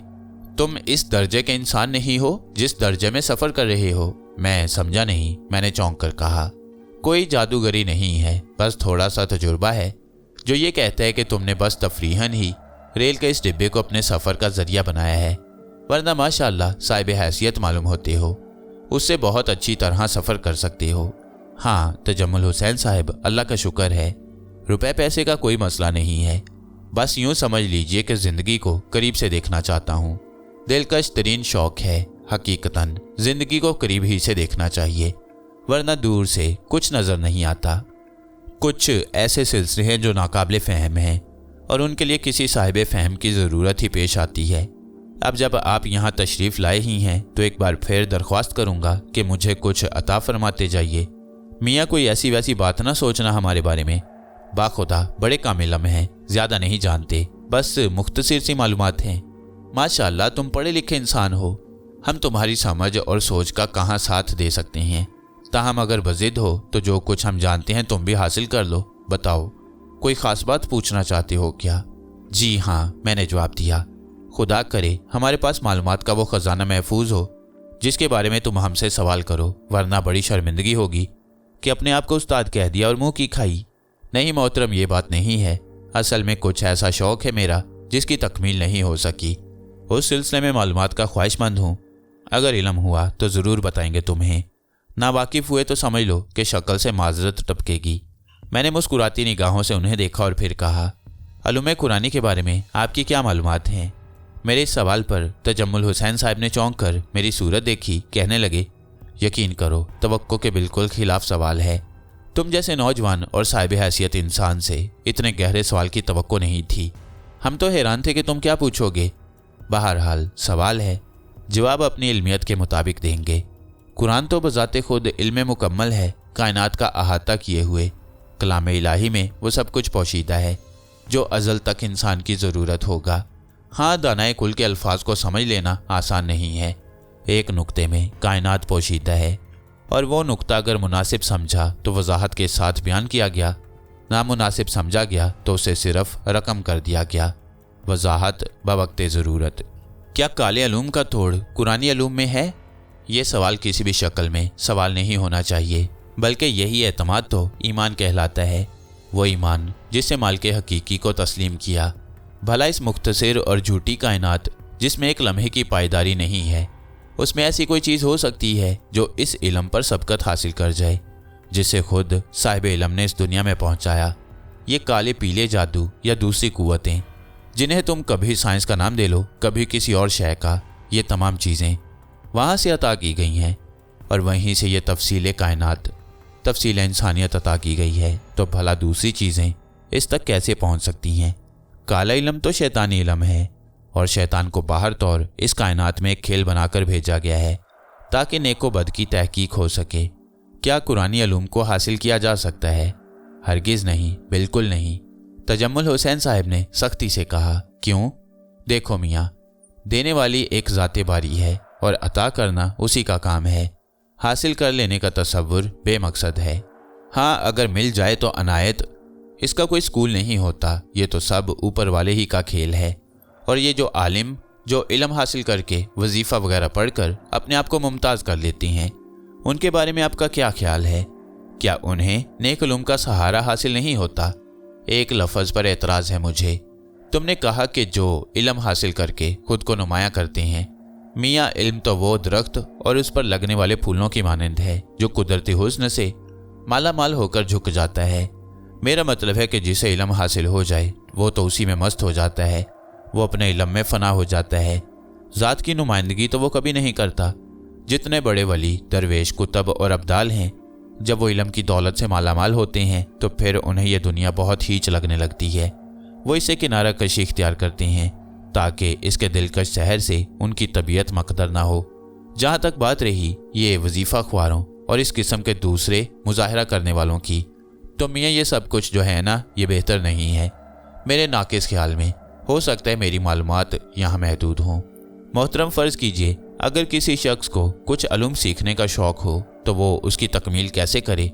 तुम इस दर्जे के इंसान नहीं हो जिस दर्जे में सफ़र कर रहे हो। मैं समझा नहीं, मैंने चौंक कर कहा। कोई जादूगरी नहीं है, बस थोड़ा सा तजुर्बा है जो ये कहता है कि तुमने बस तफरीहन ही रेल के इस डिब्बे को अपने सफ़र का ज़रिया बनाया है, वरना माशाअल्लाह साहिब हैसियत मालूम होते हो, उससे बहुत अच्छी तरह सफ़र कर सकते हो। हाँ तजम्मुल हुसैन साहब, अल्लाह का शुक्र है, रुपए पैसे का कोई मसला नहीं है। बस यूँ समझ लीजिए कि ज़िंदगी को करीब से देखना चाहता हूँ। दिलकश तरीन शौक़ है। हकीकतन ज़िंदगी को करीब ही से देखना चाहिए, वरना दूर से कुछ नज़र नहीं आता। कुछ ऐसे सिलसिले हैं जो नाकाबिले फ़हम हैं और उनके लिए किसी साहिब फ़हम की ज़रूरत ही पेश आती है। अब जब आप यहाँ तशरीफ़ लाए ही हैं तो एक बार फिर दरख्वास्त करूँगा कि मुझे कुछ अता फरमाते जाइए। मियाँ, कोई ऐसी वैसी बात ना सोचना हमारे बारे में। बाखुदा बड़े कामिल हैं, ज़्यादा नहीं जानते, बस मुख्तसर सी मालूमात हैं। माशाअल्लाह तुम पढ़े लिखे इंसान हो, हम तुम्हारी समझ और सोच का कहाँ साथ दे सकते हैं। ताहम अगर बज़िद हो तो जो कुछ हम जानते हैं तुम भी हासिल कर लो। बताओ, कोई ख़ास बात पूछना चाहते हो क्या? जी हाँ, मैंने जवाब दिया। खुदा करे हमारे पास मालूमात का वो ख़जाना महफूज हो जिसके बारे में तुम हमसे सवाल करो, वरना बड़ी शर्मिंदगी होगी कि अपने आप को उस्ताद कह दिया और मुँह की खाई। नहीं मोहतरम, ये बात नहीं है। असल में कुछ ऐसा शौक़ है मेरा जिसकी तकमील नहीं हो सकी। उस सिलसिले में मालूमात का ख्वाहिशमंद हूँ। अगर इल्म हुआ तो ज़रूर बताएंगे तुम्हें। नावाकिफ़ हुए तो समझ लो कि शक्ल से माजरत टपकेगी। मैंने मुस्कुराती निगाहों से उन्हें देखा और फिर कहा, अलूम कुरानी के बारे में आपकी क्या मालूमात हैं? मेरे इस सवाल पर तजम्मुल हुसैन साहब ने चौंक कर मेरी सूरत देखी, कहने लगे, यकीन करो तवक्को के बिल्कुल खिलाफ सवाल है। तुम जैसे नौजवान और साहिब हैसियत इंसान से इतने गहरे सवाल की तवक्को नहीं थी। हम तो हैरान थे कि तुम क्या पूछोगे। बहरहाल सवाल है, जवाब अपनी इल्मियत के मुताबिक देंगे। कुरान तो बज़ाते खुद इल्म मुकम्मल है, कायनात का अहाता किए हुए। कलाम इलाही में वो सब कुछ पोशीदा है जो अज़ल तक इंसान की ज़रूरत होगा। हाँ, दानाए कुल के अल्फाज को समझ लेना आसान नहीं है। एक नुक्ते में कायनात पोशीदा है और वो नुक्ता अगर मुनासिब समझा तो वजाहत के साथ बयान किया गया, नामुनासिब समझा गया तो उसे सिर्फ रकम कर दिया गया। वजाहत बवक्ते ज़रूरत। क्या काले अलूम का तोड़ कुरानी अलूम में है? ये सवाल किसी भी शक्ल में सवाल नहीं होना चाहिए, बल्कि यही एतमाद तो ईमान कहलाता है। वो ईमान जिससे मालिक हकीकी को तस्लीम किया। भला इस मुख्तसर और झूठी कायनात जिसमें एक लम्हे की पायदारी नहीं है, उसमें ऐसी कोई चीज़ हो सकती है जो इस इल्म पर सबकत हासिल कर जाए जिसे खुद साहिब इल्म ने इस दुनिया में पहुंचाया? ये काले पीले जादू या दूसरी कुव्वतें जिन्हें तुम कभी साइंस का नाम दे लो, कभी किसी और शय का, ये तमाम चीज़ें वहाँ से अता की गई हैं और वहीं से ये तफसील कायनात, तफसील इंसानियत अता की गई है। तो भला दूसरी चीज़ें इस तक कैसे पहुँच सकती हैं? काला इल्म तो शैतानी इल्म है और शैतान को बाहर तौर इस कायनात में एक खेल बनाकर भेजा गया है ताकि नेको बद की तहकीक हो सके। क्या कुरानी अलूम को हासिल किया जा सकता है? हरगिज़ नहीं, बिल्कुल नहीं। तजम्मुल हुसैन साहब ने सख्ती से कहा। क्यों? देखो मियाँ, देने वाली एक ज़ाते बारी है और अता करना उसी का काम है। हासिल कर लेने का तसव्वुर बेमकसद है। हाँ, अगर मिल जाए तो अनायत, इसका कोई स्कूल नहीं होता। ये तो सब ऊपर वाले ही का खेल है। और ये जो आलिम जो इल्म हासिल करके वजीफ़ा वगैरह पढ़कर अपने आप को मुमताज़ कर लेते हैं, उनके बारे में आपका क्या ख्याल है? क्या उन्हें नेक उलूम का सहारा हासिल नहीं होता? एक लफ्ज़ पर एतराज़ है मुझे। तुमने कहा कि जो इल्म हासिल करके खुद को नुमाया करते हैं। मियाँ, इल्म तो वो दरख्त और उस पर लगने वाले फूलों की मानंद है जो कुदरती हुस्न से माला माल होकर झुक जाता है। मेरा मतलब है कि जिसे इल्म हासिल हो जाए वो तो उसी में मस्त हो जाता है। वो अपने इल्म में फना हो जाता है। ज़ात की नुमाइंदगी तो वो कभी नहीं करता। जितने बड़े वली, दरवेश, कुतब और अब्दाल हैं, जब वो इल्म की दौलत से मालामाल होते हैं तो फिर उन्हें यह दुनिया बहुत हीच लगने लगती है। वो इसे किनारा कशी इख्तियार करते हैं ताकि इसके दिलकश शहर से उनकी तबीयत मकदर ना हो। जहाँ तक बात रही ये वजीफ़ा ख्वारों और इस किस्म के दूसरे मुजाहरा करने वालों की, तो मियाँ ये सब कुछ जो है ना, ये बेहतर नहीं है। मेरे नाकिस ख्याल में हो सकता है मेरी मालूमात यहाँ महदूद हों। मोहतरम, फ़र्ज़ कीजिए अगर किसी शख्स को कुछ अलूम सीखने का शौक़ हो तो वो उसकी तकमील कैसे करे?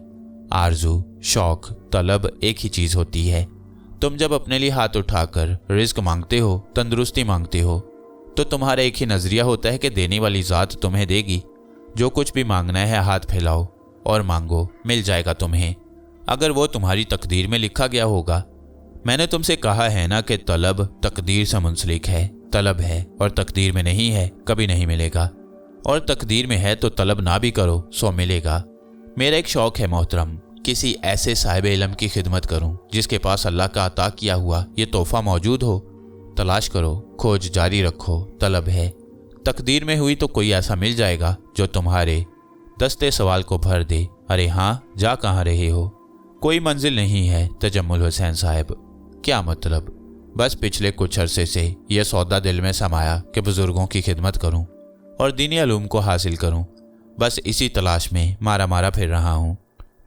आरजू, शौक़, तलब एक ही चीज़ होती है। तुम जब अपने लिए हाथ उठाकर रिज़्क मांगते हो, तंदुरुस्ती मांगते हो, तो तुम्हारा एक ही नज़रिया होता है कि देने वाली ज़ात तुम्हें देगी। जो कुछ भी मांगना है हाथ फैलाओ और मांगो, मिल जाएगा तुम्हें, अगर वो तुम्हारी तकदीर में लिखा गया होगा। मैंने तुमसे कहा है ना कि तलब तकदीर से मुंसलिक है। तलब है और तकदीर में नहीं है, कभी नहीं मिलेगा, और तकदीर में है तो तलब ना भी करो सो मिलेगा। मेरा एक शौक़ है मोहतरम, किसी ऐसे साहिब इल्म की खिदमत करूं जिसके पास अल्लाह का अता किया हुआ ये तोहफ़ा मौजूद हो। तलाश करो, खोज जारी रखो, तलब है। तकदीर में हुई तो कोई ऐसा मिल जाएगा जो तुम्हारे दस्ते सवाल को भर दे। अरे हाँ, जा कहाँ रहे हो? कोई मंजिल नहीं है तजम्मुल हुसैन साहब। क्या मतलब? बस पिछले कुछ अरसे से यह सौदा दिल में समाया कि बुज़ुर्गों की खिदमत करूं और दीनी अलूम को हासिल करूं। बस इसी तलाश में मारा मारा फिर रहा हूं।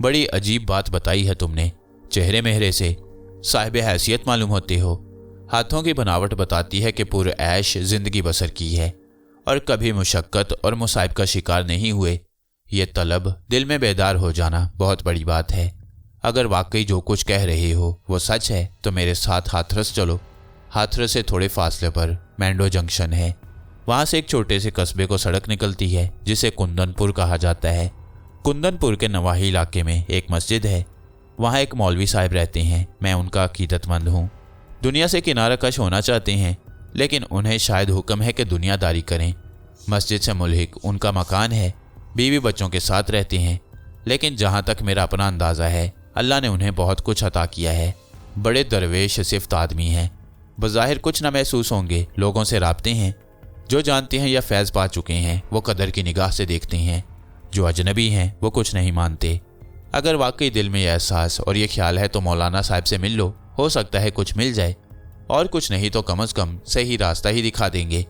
बड़ी अजीब बात बताई है तुमने। चेहरे मेहरे से साहिब हैसियत मालूम होते हो। हाथों की बनावट बताती है कि पुरऐश ज़िंदगी बसर की है और कभी मुशक्क़त और मुसाइब का शिकार नहीं हुए। ये तलब, दिल में बेदार हो जाना बहुत बड़ी बात है। अगर वाकई जो कुछ कह रहे हो वो सच है तो मेरे साथ हाथरस चलो। हाथरस से थोड़े फासले पर मैंडो जंक्शन है। वहाँ से एक छोटे से कस्बे को सड़क निकलती है जिसे कुंदनपुर कहा जाता है। कुंदनपुर के नवाही इलाके में एक मस्जिद है। वहाँ एक मौलवी साहब रहते हैं। मैं उनका अकीदतमंद हूँ। दुनिया से किनारा कश होना चाहते हैं, लेकिन उन्हें शायद हुक्म है कि दुनियादारी करें। मस्जिद से मुल्हिक उनका मकान है। बीवी बच्चों के साथ रहते हैं, लेकिन जहाँ तक मेरा अपना अंदाज़ा है अल्लाह ने उन्हें बहुत कुछ अता किया है। बड़े दरवेश सिफ्त आदमी हैं। बज़ाहिर कुछ न महसूस होंगे, लोगों से राब्ते हैं। जो जानते हैं या फैज़ पा चुके हैं वो कदर की निगाह से देखते हैं। जो अजनबी हैं वो कुछ नहीं मानते। अगर वाकई दिल में यह एहसास और ये ख्याल है तो मौलाना साहब से मिल लो, हो सकता है कुछ मिल जाए, और कुछ नहीं तो कम अज़ कम सही रास्ता ही दिखा देंगे।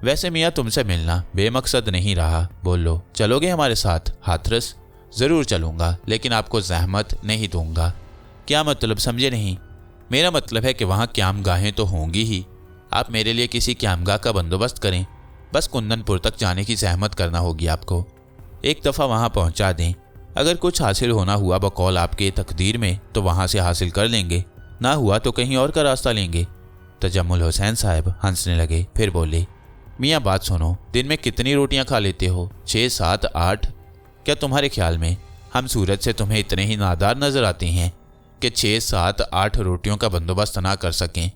वैसे मियाँ तुमसे मिलना बेमकसद नहीं रहा। बोल लो, चलोगे हमारे साथ? हाथरस, ज़रूर चलूँगा, लेकिन आपको ज़हमत नहीं दूँगा। क्या मतलब? समझे नहीं? मेरा मतलब है कि वहाँ क़यामगाहें तो होंगी ही। आप मेरे लिए किसी क़यामगाह का बंदोबस्त करें। बस कुंदनपुर तक जाने की ज़हमत करना होगी आपको। एक दफ़ा वहाँ पहुँचा दें। अगर कुछ हासिल होना हुआ बकौल आपके तकदीर में तो वहाँ से हासिल कर लेंगे, ना हुआ तो कहीं और का रास्ता लेंगे। तजम्मुल हुसैन साहब हंसने लगे, फिर बोले, मियाँ बात सुनो, दिन में कितनी रोटियाँ खा लेते हो? 6, 7, 8? क्या तुम्हारे ख्याल में हम सूरत से तुम्हें इतने ही नादार नज़र आते हैं कि 6, 7, 8 रोटियों का बंदोबस्त ना कर सकें?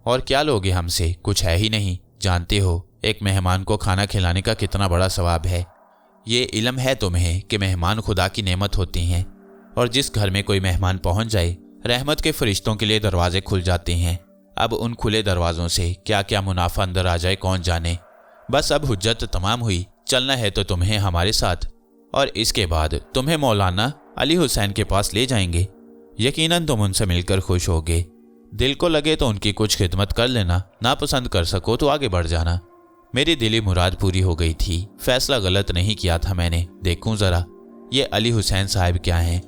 और क्या लोगे हमसे? कुछ है ही नहीं। जानते हो एक मेहमान को खाना खिलाने का कितना बड़ा सवाब है। ये इल्म है तुम्हें कि मेहमान खुदा की नेमत होते हैं, और जिस घर में कोई मेहमान पहुंच जाए रहमत के फरिश्तों के लिए दरवाजे खुल जाते हैं। अब उन खुले दरवाज़ों से क्या क्या मुनाफा अंदर आ जाए कौन जाने। बस अब हुज्जत तमाम हुई, चलना है तो तुम्हें हमारे साथ, और इसके बाद तुम्हें मौलाना अली हुसैन के पास ले जाएंगे। यकीनन तुम उनसे मिलकर खुश होगे। दिल को लगे तो उनकी कुछ खिदमत कर लेना, नापसंद कर सको तो आगे बढ़ जाना। मेरी दिली मुराद पूरी हो गई थी। फैसला गलत नहीं किया था मैंने। देखूं ज़रा ये अली हुसैन साहब क्या हैं।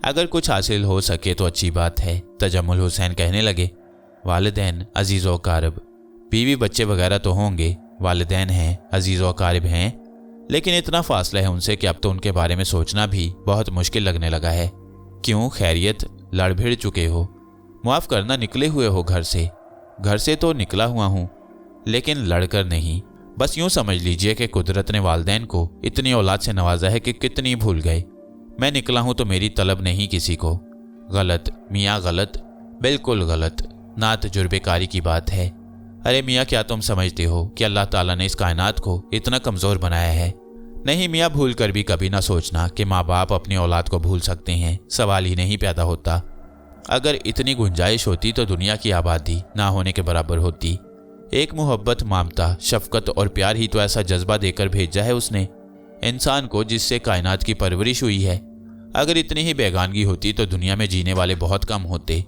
अगर कुछ हासिल हो सके तो अच्छी बात है। तजम्मुल हुसैन कहने लगे, वालिदैन अजीज़ व कारब, बीवी बच्चे वगैरह तो होंगे। वालिदैन हैं, अजीज़ व कारब हैं, लेकिन इतना फासला है उनसे कि अब तो उनके बारे में सोचना भी बहुत मुश्किल लगने लगा है। क्यों, खैरियत? लड़ भिड़ चुके हो? माफ़ करना, निकले हुए हो घर से? घर से तो निकला हुआ हूँ, लेकिन लड़कर नहीं। बस यूँ समझ लीजिए कि कुदरत ने वालिदैन को इतनी औलाद से नवाजा है कि कितनी भूल गए। मैं निकला हूँ तो मेरी तलब नहीं किसी को। गलत मियाँ, गलत, बिल्कुल गलत, ना तजुर्बेकारी की बात है। अरे मियाँ, क्या तुम समझते हो कि अल्लाह ताला ने इस कायनात को इतना कमज़ोर बनाया है? नहीं मियाँ, भूल कर भी कभी ना सोचना कि माँ बाप अपनी औलाद को भूल सकते हैं। सवाल ही नहीं पैदा होता। अगर इतनी गुंजाइश होती तो दुनिया की आबादी ना होने के बराबर होती। एक मोहब्बत, ममता, शफकत और प्यार ही तो ऐसा जज्बा देकर भेजा है उसने इंसान को जिससे कायनात की परवरिश हुई है। अगर इतनी ही बेगानगी होती तो दुनिया में जीने वाले बहुत कम होते।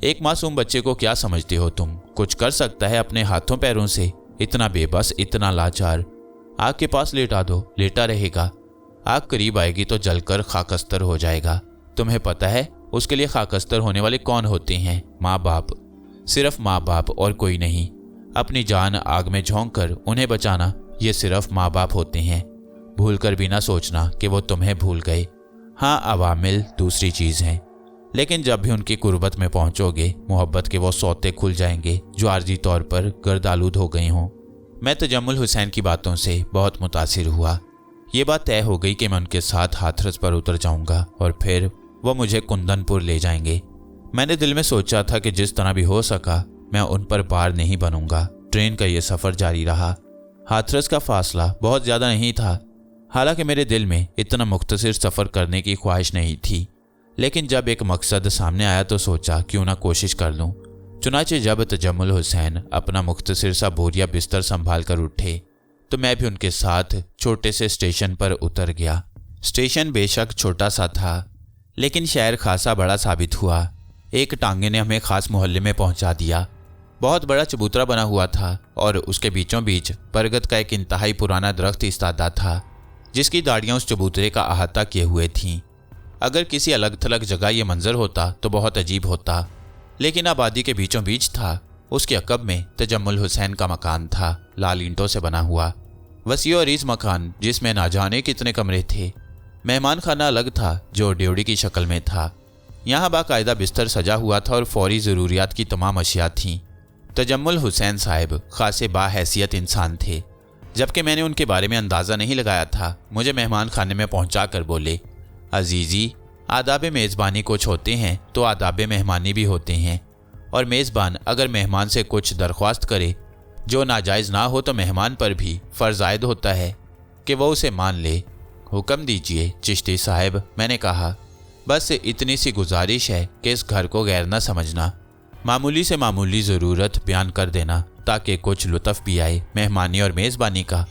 एक मासूम बच्चे को क्या समझते हो तुम? कुछ कर सकता है अपने हाथों पैरों से? इतना बेबस, इतना लाचार। आग के पास लेटा दो, लेटा रहेगा। आग करीब आएगी तो जलकर खाकस्तर हो जाएगा। तुम्हें पता है उसके लिए खाकस्तर होने वाले कौन होते हैं? माँ बाप, सिर्फ माँ बाप और कोई नहीं। अपनी जान आग में झोंक कर उन्हें बचाना, ये सिर्फ माँ बाप होते हैं। भूल कर भी ना सोचना कि वो तुम्हें भूल गए। हाँ, अवामिल दूसरी चीज़ हैं, लेकिन जब भी उनकी कुर्बत में पहुंचोगे मोहब्बत के वो सौते खुल जाएंगे जो आर्जी तौर पर गर्दालूद हो गए हों। मैं तजम्मुल हुसैन की बातों से बहुत मुतासिर हुआ। ये बात तय हो गई कि मैं उनके साथ हाथरस पर उतर जाऊंगा और फिर वो मुझे कुंदनपुर ले जाएंगे। मैंने दिल में सोचा था कि जिस तरह भी हो सका मैं उन पर बार नहीं बनूंगा। ट्रेन का ये सफ़र जारी रहा। हाथरस का फासला बहुत ज़्यादा नहीं था, हालांकि मेरे दिल में इतना मुख्तसर सफ़र करने की ख्वाहिश नहीं थी, लेकिन जब एक मकसद सामने आया तो सोचा क्यों ना कोशिश कर लूं। चुनाचे जब तजम्मुल हुसैन अपना मुख्तसर सा बोरिया बिस्तर संभाल कर उठे तो मैं भी उनके साथ छोटे से स्टेशन पर उतर गया। स्टेशन बेशक छोटा सा था, लेकिन शहर खासा बड़ा साबित हुआ। एक टांगे ने हमें खास मोहल्ले में पहुंचा दिया। बहुत बड़ा चबूतरा बना हुआ था और उसके बीचों बीच बरगद का एक इंतहाई पुराना दरख्त इस्तादा था, जिसकी दाढ़ियाँ उस चबूतरे का अहाता किए हुए थीं। अगर किसी अलग थलग जगह ये मंजर होता तो बहुत अजीब होता, लेकिन आबादी के बीचों बीच था। उसके अकब में तजम्मुल हुसैन का मकान था, लाल ईंटों से बना हुआ, वसी और अरीज मकान जिसमें ना जाने कितने कमरे थे। मेहमान खाना अलग था जो ड्योढ़ी की शक्ल में था। यहाँ बाकायदा बिस्तर सजा हुआ था और फौरी ज़रूरियात की तमाम अशिया थीं। तजम्मुल हुसैन साहब खासे बाहैसियत इंसान थे, जबकि मैंने उनके बारे में अंदाज़ा नहीं लगाया था। मुझे मेहमान खाने में पहुँचा कर बोले, अजीज़ी, आदाब मेज़बानी कुछ होते हैं तो आदाब मेहमानी भी होते हैं, और मेज़बान अगर मेहमान से कुछ दरख्वास्त करे जो नाजायज़ ना हो तो मेहमान पर भी फ़र्ज़ आयद होता है कि वो उसे मान ले। हुक्म दीजिए चिश्ती साहब, मैंने कहा। बस इतनी सी गुजारिश है कि इस घर को गैर न समझना, मामूली से मामूली ज़रूरत बयान कर देना ताकि कुछ लुत्फ़ भी आए। मेहमानी और मेज़बानी का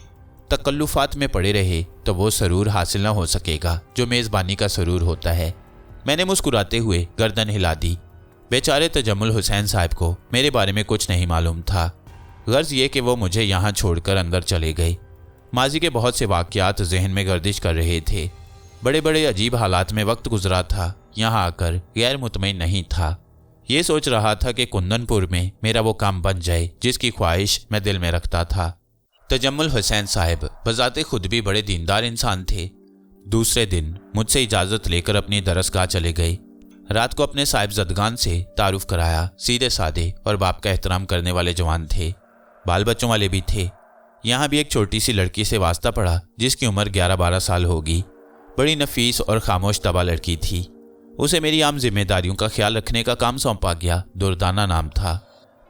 तकल्लुफ़ात में पड़े रहे तो वो सरूर हासिल न हो सकेगा जो मेज़बानी का सरूर होता है। मैंने मुस्कुराते हुए गर्दन हिला दी। बेचारे तजम्मुल हुसैन साहब को मेरे बारे में कुछ नहीं मालूम था। गर्ज ये कि वो मुझे यहाँ छोड़कर अंदर चले गए। माजी के बहुत से वाक़यात जहन में गर्दिश कर रहे थे। बड़े बड़े अजीब हालात में वक्त गुजरा था। यहाँ आकर गैर मुतमईन नहीं था। ये सोच रहा था कि कुंदनपुर में मेरा वो काम बन जाए जिसकी ख्वाहिश मैं दिल में रखता था। तजम्मुल हुसैन साहब बज़ाते खुद भी बड़े दीनदार इंसान थे। दूसरे दिन मुझसे इजाज़त लेकर अपनी दरसगाह चले गए। रात को अपने साहिबज़दगान से तारुफ कराया। सीधे सादे और बाप का एहतराम करने वाले जवान थे, बाल बच्चों वाले भी थे। यहाँ भी एक छोटी सी लड़की से वास्ता पड़ा जिसकी उम्र 11-12 साल होगी। बड़ी नफीस और खामोश तबा लड़की थी। उसे मेरी आम जिम्मेदारियों का ख्याल रखने का काम सौंपा गया। दुर्दाना नाम था।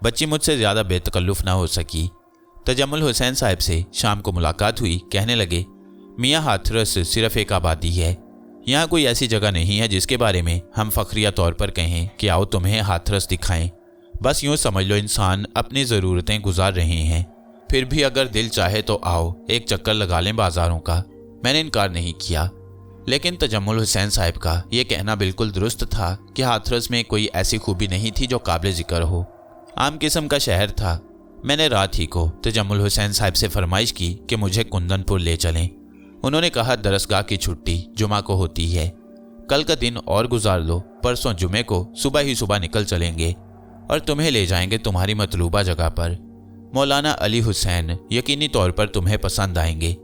बच्ची मुझसे ज़्यादा बेतकल्लुफ़ ना हो सकी। तजम्मुल हुसैन साहब से शाम को मुलाकात हुई। कहने लगे, मियाँ हाथरस सिर्फ एक आबादी है, यहाँ कोई ऐसी जगह नहीं है जिसके बारे में हम फ़ख्रिया तौर पर कहें कि आओ तुम्हें हाथरस दिखाएं। बस यूँ समझ लो इंसान अपनी ज़रूरतें गुजार रहे हैं, फिर भी अगर दिल चाहे तो आओ एक चक्कर लगा लें बाज़ारों का। मैंने इनकार नहीं किया, लेकिन तजम्मुल हुसैन साहब का ये कहना बिल्कुल दुरुस्त था कि हाथरस में कोई ऐसी खूबी नहीं थी जो काबिल ज़िक्र हो। आम किस्म का शहर था। मैंने रात ही को तजम्मुल हुसैन साहब से फरमाइश की कि मुझे कुंदनपुर ले चलें। उन्होंने कहा, दरसगाह की छुट्टी जुमा को होती है, कल का दिन और गुजार लो, परसों जुमे को सुबह ही सुबह निकल चलेंगे और तुम्हें ले जाएंगे तुम्हारी मतलूबा जगह पर। मौलाना अली हुसैन यकीनी तौर पर तुम्हें पसंद आएंगे।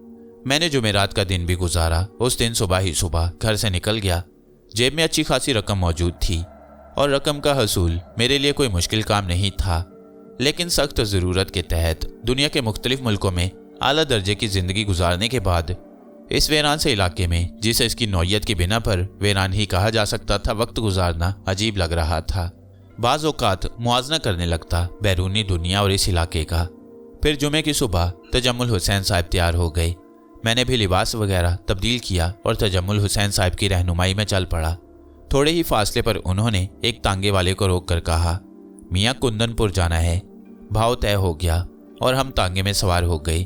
मैंने जुमेरात का दिन भी गुजारा। उस दिन सुबह ही सुबह घर से निकल गया। जेब में अच्छी खासी रकम मौजूद थी और रकम का हसूल मेरे लिए कोई मुश्किल काम नहीं था, लेकिन सख्त ज़रूरत के तहत दुनिया के मुख्तलिफ मुल्कों में आला दर्जे की ज़िंदगी गुजारने के बाद इस वीरान से इलाके में, जिसे इसकी नौयत की बिना पर वीरान ही कहा जा सकता था, वक्त गुजारना अजीब लग रहा था। बाज़ औक़ात मुआजना करने लगता बैरूनी दुनिया और इस इलाके का। फिर जुमे की सुबह तजम्मुल हुसैन साहब तैयार हो गए। मैंने भी लिबास वगैरह तब्दील किया और तजम्मुल हुसैन साहब की रहनुमाई में चल पड़ा। थोड़े ही फासले पर उन्होंने एक तांगे वाले को रोक कर कहा, मियाँ कुंदनपुर जाना है। भाव तय हो गया। और हम तांगे में सवार हो गए।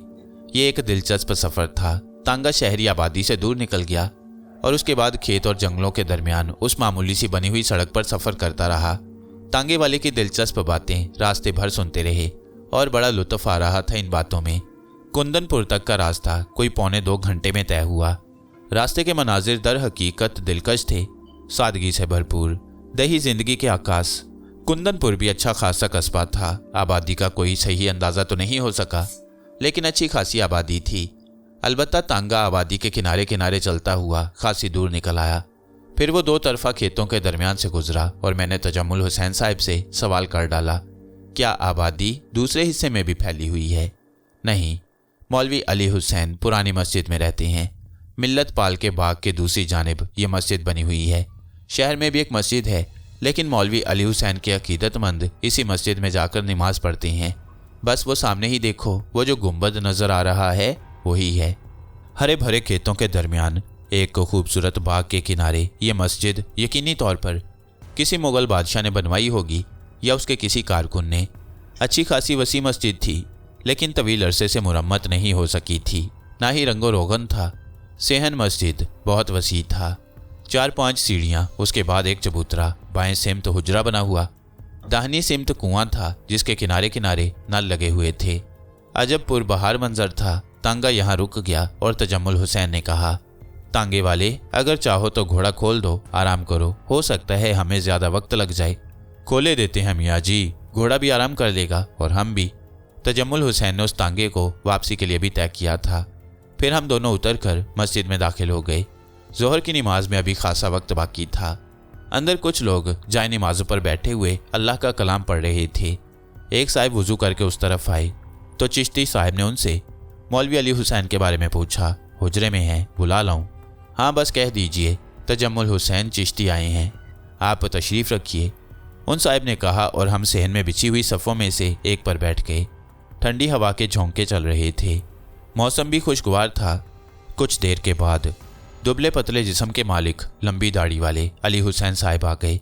ये एक दिलचस्प सफ़र था। तांगा शहरी आबादी से दूर निकल गया और उसके बाद खेत और जंगलों के दरमियान उस मामूली सी बनी हुई सड़क पर सफ़र करता रहा। तांगे वाले की दिलचस्प बातें रास्ते भर सुनते रहे और बड़ा लुत्फ आ रहा था इन बातों में। कुंदनपुर तक का रास्ता कोई 1.25 घंटे में तय हुआ। रास्ते के मनाजिर दर हकीकत दिलकश थे, सादगी से भरपूर, दही जिंदगी के आकाश। कुंदनपुर भी अच्छा खासा कस्बा था। आबादी का कोई सही अंदाज़ा तो नहीं हो सका, लेकिन अच्छी खासी आबादी थी। अलबत्ता तांगा आबादी के किनारे किनारे चलता हुआ खासी दूर निकल आया। फिर वो 2 तरफा खेतों के दरमियान से गुजरा और मैंने तजम्मुल हुसैन साहब से सवाल कर डाला, क्या आबादी दूसरे हिस्से में भी फैली हुई है? नहीं, मौलवी अली हुसैन पुरानी मस्जिद में रहते हैं। मिल्लत पाल के बाग के दूसरी जानिब ये मस्जिद बनी हुई है। शहर में भी एक मस्जिद है, लेकिन मौलवी अली हुसैन के अकीदतमंद इसी मस्जिद में जाकर नमाज पढ़ते हैं। बस वो सामने ही देखो, वो जो गुंबद नज़र आ रहा है वही है। हरे भरे खेतों के दरमियान एक खूबसूरत बाग के किनारे ये मस्जिद यकीनी तौर पर किसी मुग़ल बादशाह ने बनवाई होगी या उसके किसी कारकुन ने। अच्छी खासी वसी मस्जिद थी, लेकिन तवील अरसे से मुरम्मत नहीं हो सकी थी, ना ही रंगो रोगन था। सेहन मस्जिद बहुत वसी था। 4-5 सीढ़ियाँ, उसके बाद एक चबूतरा, बाएं सिमत हुजरा बना हुआ, दाहिनी सिमत कुआं था जिसके किनारे किनारे नल लगे हुए थे। अजब पुरबहार मंजर था। तांगा यहाँ रुक गया और तजम्मुल हुसैन ने कहा, तांगे वाले, अगर चाहो तो घोड़ा खोल दो, आराम करो, हो सकता है हमें ज़्यादा वक्त लग जाए। खोले देते हैं मियाँ जी, घोड़ा भी आराम कर लेगा और हम भी। तजम्मुल हुसैन ने उस तांगे को वापसी के लिए भी तय किया था। फिर हम दोनों उतर कर मस्जिद में दाखिल हो गए। जोहर की नमाज में अभी खासा वक्त बाकी था। अंदर कुछ लोग जाए नमाजों पर बैठे हुए अल्लाह का कलाम पढ़ रहे थे। एक साहिब वुजू करके उस तरफ आए तो चिश्ती साहिब ने उनसे मौलवी अली हुसैन के बारे में पूछा। हुजरे में हैं, बुला लाऊं? हाँ बस कह दीजिए तजम्मुल हुसैन चिश्ती आए हैं, आप तशरीफ़ रखिए, उन साहिब ने कहा और हम सहन में बिछी हुई सफ़ों में से एक पर बैठ गए। ठंडी हवा के झोंके चल रहे थे, मौसम भी खुशगवार था। कुछ देर के बाद दुबले पतले जिस्म के मालिक, लंबी दाढ़ी वाले अली हुसैन साहिब आ गए।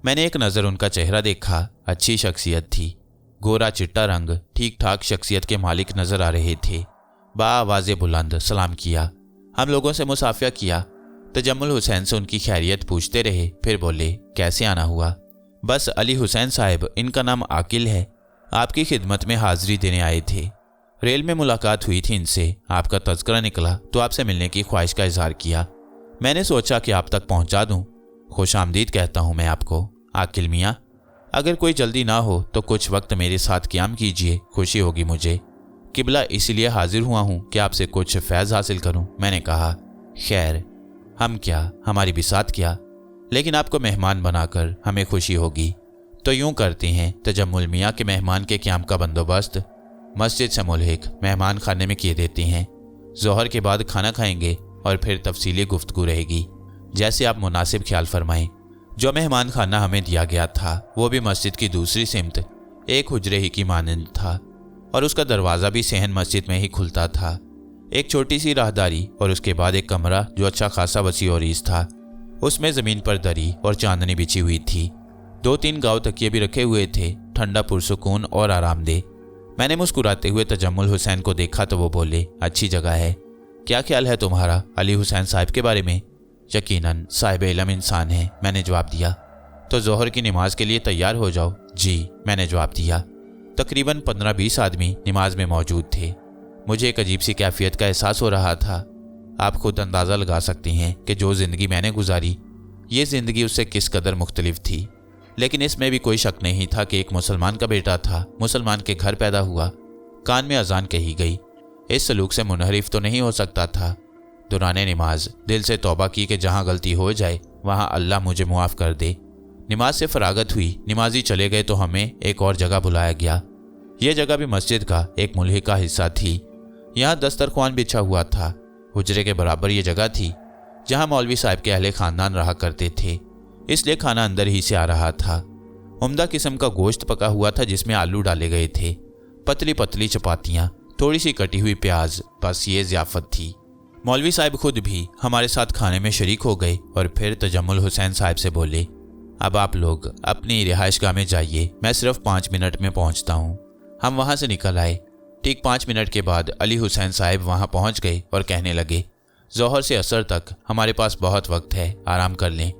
मैंने एक नज़र उनका चेहरा देखा। अच्छी शख्सियत थी, गोरा चिट्टा रंग, ठीक ठाक शख्सियत के मालिक नज़र आ रहे थे। बाआवाज़े बुलंद सलाम किया, हम लोगों से मुसाफिया किया। तजम्मुल हुसैन से उनकी खैरियत पूछते रहे, फिर बोले, कैसे आना हुआ? बस अली हुसैन साहिब, इनका नाम आकिल है, आपकी खिदमत में हाज़िरी देने आए थे। रेल में मुलाकात हुई थी इनसे, आपका तज़किरा निकला तो आपसे मिलने की ख्वाहिश का इजहार किया। मैंने सोचा कि आप तक पहुंचा दूं। खुश आमदीद कहता हूं मैं आपको आकिल मियाँ। अगर कोई जल्दी ना हो तो कुछ वक्त मेरे साथ क़याम कीजिए, खुशी होगी मुझे। किबला इसलिए हाजिर हुआ हूँ कि आपसे कुछ फैज़ हासिल करूँ। मैंने कहा, खैर, हम क्या, हमारी बिसात क्या, लेकिन आपको मेहमान बनाकर हमें खुशी होगी। तो यूँ करते हैं, तजम्मुल मियाँ के मेहमान के क़याम का बंदोबस्त मस्जिद से मुल्हिक मेहमान खाने में किए देते हैं। ज़ोहर के बाद खाना खाएंगे और फिर तफसीली गुफ्तगू रहेगी, जैसे आप मुनासिब ख्याल फरमाएं। जो मेहमान खाना हमें दिया गया था वो भी मस्जिद की दूसरी सिमत एक हुजरे ही की मानंद था और उसका दरवाज़ा भी सहन मस्जिद में ही खुलता था। एक छोटी सी राहदारी और उसके बाद एक कमरा जो अच्छा खासा वसी और ईस था। उसमें ज़मीन पर दरी और चांदनी बिछी हुई थी। 2-3 गाँव तकिए भी रखे हुए थे, ठंडा पुरसुकून और आरामदेह। मैंने मुस्कुराते हुए तजम्मुल हुसैन को देखा तो वो बोले, अच्छी जगह है। क्या ख्याल है तुम्हारा अली हुसैन साहिब के बारे में? यकीनन साहिब इल्म इंसान है, मैंने जवाब दिया। तो जोहर की नमाज के लिए तैयार हो जाओ। जी, मैंने जवाब दिया। तकरीबन 15-20 आदमी नमाज में मौजूद थे। मुझे एक अजीब सी कैफियत का एहसास हो रहा था। आप खुद अंदाज़ा लगा सकती हैं कि जो ज़िंदगी मैंने गुजारी, ये ज़िंदगी उससे किस कदर मुख्तलिफ थी। लेकिन इसमें भी कोई शक नहीं था कि एक मुसलमान का बेटा था, मुसलमान के घर पैदा हुआ, कान में अजान कही गई। इस सलूक से मुनहरिफ तो नहीं हो सकता था। दौरान नमाज दिल से तौबा की कि जहाँ गलती हो जाए वहाँ अल्लाह मुझे मुआफ़ कर दे। नमाज से फरागत हुई, नमाजी चले गए तो हमें एक और जगह बुलाया गया। यह जगह भी मस्जिद का एक मुल्हिका हिस्सा थी। यहाँ दस्तरख्वान बिछा हुआ था। हुजरे के बराबर ये जगह थी जहाँ मौलवी साहब के अहले ख़ानदान रहा करते थे, इसलिए खाना अंदर ही से आ रहा था। उम्दा किस्म का गोश्त पका हुआ था जिसमें आलू डाले गए थे, पतली पतली चपातियाँ, थोड़ी सी कटी हुई प्याज, बस ये ज़ियाफ़त थी। मौलवी साहब खुद भी हमारे साथ खाने में शरीक हो गए और फिर तजम्मुल हुसैन साहब से बोले, अब आप लोग अपनी रिहाइशगाह में जाइए, मैं सिर्फ 5 मिनट में पहुंचता हूं। हम वहां से निकल आए। ठीक 5 मिनट के बाद अली हुसैन साहब वहाँ पहुँच गए और कहने लगे, ज़ोहर से असर तक हमारे पास बहुत वक्त है, आराम कर लें,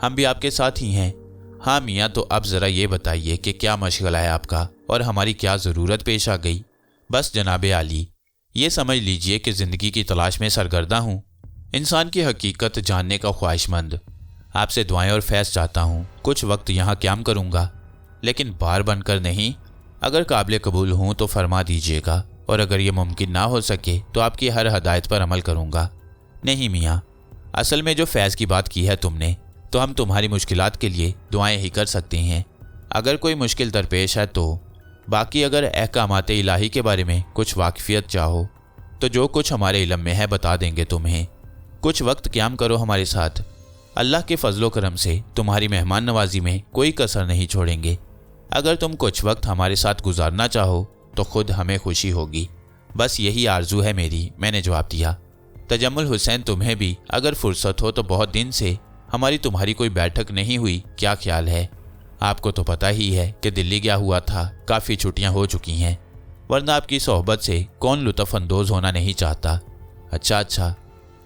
हम भी आपके साथ ही हैं। हाँ मियाँ, तो अब ज़रा ये बताइए कि क्या मशगला है आपका और हमारी क्या ज़रूरत पेश आ गई। बस जनाब आली, ये समझ लीजिए कि ज़िंदगी की तलाश में सरगर्दा हूँ, इंसान की हकीकत जानने का ख्वाहिशमंद। आपसे दुआएं और फैज़ चाहता हूँ। कुछ वक्त यहाँ क़याम करूँगा, लेकिन बार बनकर नहीं। अगर काबिल कबूल हूँ तो फरमा दीजिएगा, और अगर ये मुमकिन ना हो सके तो आपकी हर हदायत पर अमल करूँगा। नहीं मियाँ, असल में जो फैज़ की बात की है तुमने, तो हम तुम्हारी मुश्किलात के लिए दुआएं ही कर सकते हैं। अगर कोई मुश्किल दरपेश है तो। बाकी अगर अहकामात इलाही के बारे में कुछ वाकफियत चाहो तो जो कुछ हमारे इल्म में है बता देंगे तुम्हें। कुछ वक्त क़याम करो हमारे साथ, अल्लाह के फजलो करम से तुम्हारी मेहमान नवाजी में कोई कसर नहीं छोड़ेंगे। अगर तुम कुछ वक्त हमारे साथ गुजारना चाहो तो खुद हमें खुशी होगी। बस यही आरजू है मेरी, मैंने जवाब दिया। तजम्मुल हुसैन, तुम्हें भी अगर फुर्सत हो तो बहुत दिन से हमारी तुम्हारी कोई बैठक नहीं हुई, क्या ख्याल है? आपको तो पता ही है कि दिल्ली गया हुआ था, काफ़ी छुट्टियां हो चुकी हैं, वरना आपकी सोहबत से कौन लुत्फ़ अंदोज़ होना नहीं चाहता। अच्छा,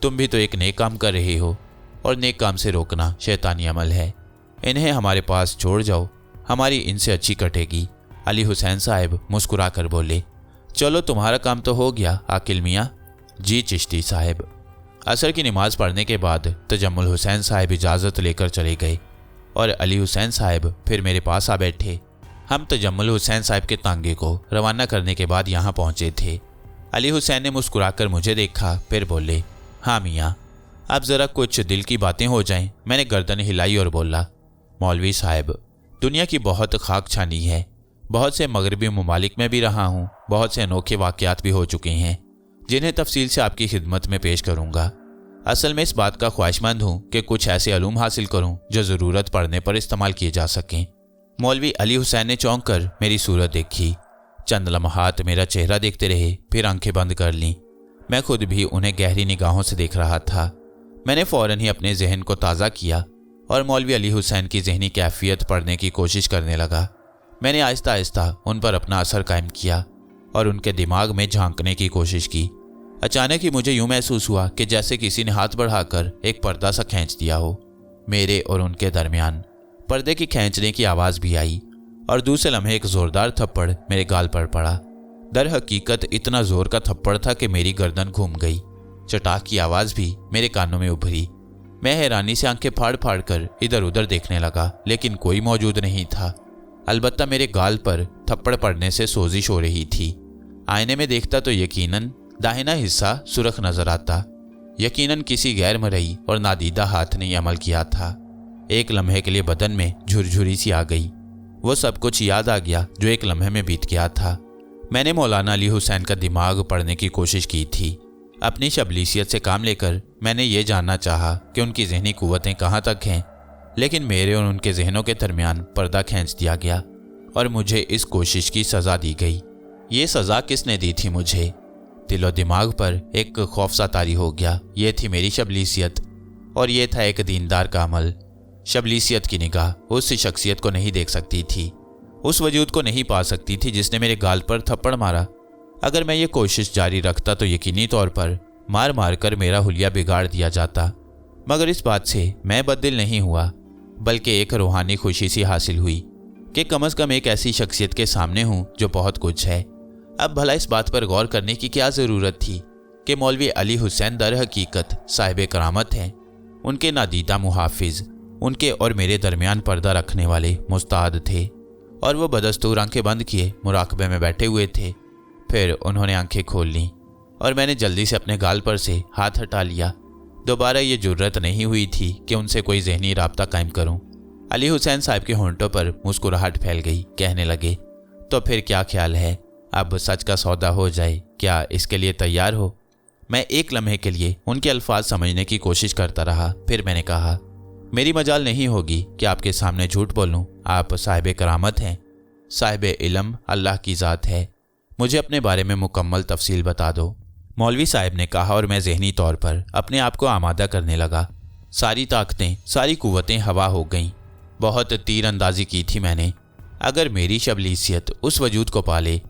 तुम भी तो एक नेक काम कर रहे हो, और नेक काम से रोकना शैतानी अमल है। इन्हें हमारे पास छोड़ जाओ, हमारी इनसे अच्छी कटेगी। अली हुसैन साहब मुस्कुरा कर बोले, चलो तुम्हारा काम तो हो गया आकिल मियाँ। जी चिश्ती साहब। असर की नमाज़ पढ़ने के बाद तजम्मुल हुसैन साहब इजाज़त लेकर चले गए और अली हुसैन साहब फिर मेरे पास आ बैठे। हम तजम्मुल हुसैन साहब के तांगे को रवाना करने के बाद यहाँ पहुँचे थे। अली हुसैन ने मुस्कुराकर मुझे देखा, फिर बोले, हाँ मियाँ, अब ज़रा कुछ दिल की बातें हो जाएं। मैंने गर्दन हिलाई और बोला, मौलवी साहब, दुनिया की बहुत खाक छानी है, बहुत से मगरबी ममालिक में भी रहा हूँ, बहुत से अनोखे वाक़यात भी हो चुके हैं जिन्हें तफसील से आपकी खिदमत में पेश करूँगा। असल में इस बात का ख्वाहिशमंद हूँ कि कुछ ऐसे अलूम हासिल करूँ जो ज़रूरत पड़ने पर इस्तेमाल किए जा सकें। मौलवी अली हुसैन ने चौंक कर मेरी सूरत देखी, चंद लम्हात मेरा चेहरा देखते रहे, फिर आंखें बंद कर लीं। मैं खुद भी उन्हें गहरी निगाहों से देख रहा था। मैंने फ़ौरन ही अपने जहन को ताज़ा किया और मौलवी अली हुसैन की जहनी कैफियत पढ़ने की कोशिश करने लगा। मैंने आहिस्ता आहिस्ता उन पर अपना असर कायम किया और उनके दिमाग में झांकने की कोशिश की। अचानक ही मुझे यूँ महसूस हुआ कि जैसे किसी ने हाथ बढ़ाकर एक पर्दा सा खींच दिया हो। मेरे और उनके दरमियान पर्दे की खींचने की आवाज़ भी आई और दूसरे लम्हे एक ज़ोरदार थप्पड़ मेरे गाल पर पड़ा। दर हकीकत इतना ज़ोर का थप्पड़ था कि मेरी गर्दन घूम गई। चटाक की आवाज़ भी मेरे कानों में उभरी। मैं हैरानी से आंखें फाड़ फाड़ कर इधर उधर देखने लगा, लेकिन कोई मौजूद नहीं था। अलबत्ता मेरे गाल पर थप्पड़ पड़ने से सोजिश हो रही थी। आईने में देखता तो यकीनन दाहिना हिस्सा सुर्ख नजर आता। यकीनन किसी गैर मरई और नादीदा हाथ ने अमल किया था। एक लम्हे के लिए बदन में झुरझुरी सी आ गई। वो सब कुछ याद आ गया जो एक लम्हे में बीत गया था। मैंने मौलाना अली हुसैन का दिमाग पढ़ने की कोशिश की थी। अपनी शबलीसियत से काम लेकर मैंने ये जानना चाहा कि उनकी जहनी कुव्वतें कहाँ तक हैं, लेकिन मेरे और उनके जहनों के दरमियान पर्दा खींच दिया गया और मुझे इस कोशिश की सज़ा दी गई। ये सज़ा किसने दी थी मुझे? दिलो दिमाग पर एक खौफसा तारी हो गया। ये थी मेरी शबलीसियत और ये था एक दीनदार का अमल। शबलीसियत की निगाह उस शख्सियत को नहीं देख सकती थी, उस वजूद को नहीं पा सकती थी जिसने मेरे गाल पर थप्पड़ मारा। अगर मैं ये कोशिश जारी रखता तो यकीनी तौर पर मार मार कर मेरा हुलिया बिगाड़ दिया जाता, मगर इस बात से मैं बददिल नहीं हुआ, बल्कि एक रूहानी खुशी सी हासिल हुई कि कम अज़ कम एक ऐसी शख्सियत के सामने हूँ जो बहुत कुछ है। अब भला इस बात पर गौर करने की क्या ज़रूरत थी कि मौलवी अली हुसैन दर हकीकत साहिब करामत हैं। उनके नादीदा मुहाफिज उनके और मेरे दरमियान पर्दा रखने वाले मुस्ताद थे और वो बदस्तूर आंखें बंद किए मुराकबे में बैठे हुए थे। फिर उन्होंने आंखें खोल लीं और मैंने जल्दी से अपने गाल पर से हाथ हटा लिया। दोबारा ये जुर्रत नहीं हुई थी कि उनसे कोई जहनी राब्ता कायम करूं। अली हुसैन साहब के होंठों पर मुस्कुराहट फैल गई। कहने लगे, तो फिर क्या ख्याल है, अब सच का सौदा हो जाए, क्या इसके लिए तैयार हो? मैं एक लम्हे के लिए उनके अल्फाज समझने की कोशिश करता रहा। फिर मैंने कहा, मेरी मजाल नहीं होगी कि आपके सामने झूठ बोलूं। आप साहिब करामत हैं, साहिब इल्म अल्लाह की ज़ात है। मुझे अपने बारे में मुकम्मल तफसील बता दो। मौलवी साहब ने कहा और मैं जहनी तौर पर अपने आप को आमादा करने लगा। सारी ताकतें, सारी कुव्वतें हवा हो गईं। बहुत तीर अंदाजी की थी मैंने। अगर मेरी शबलीसियत उस वजूद को पाले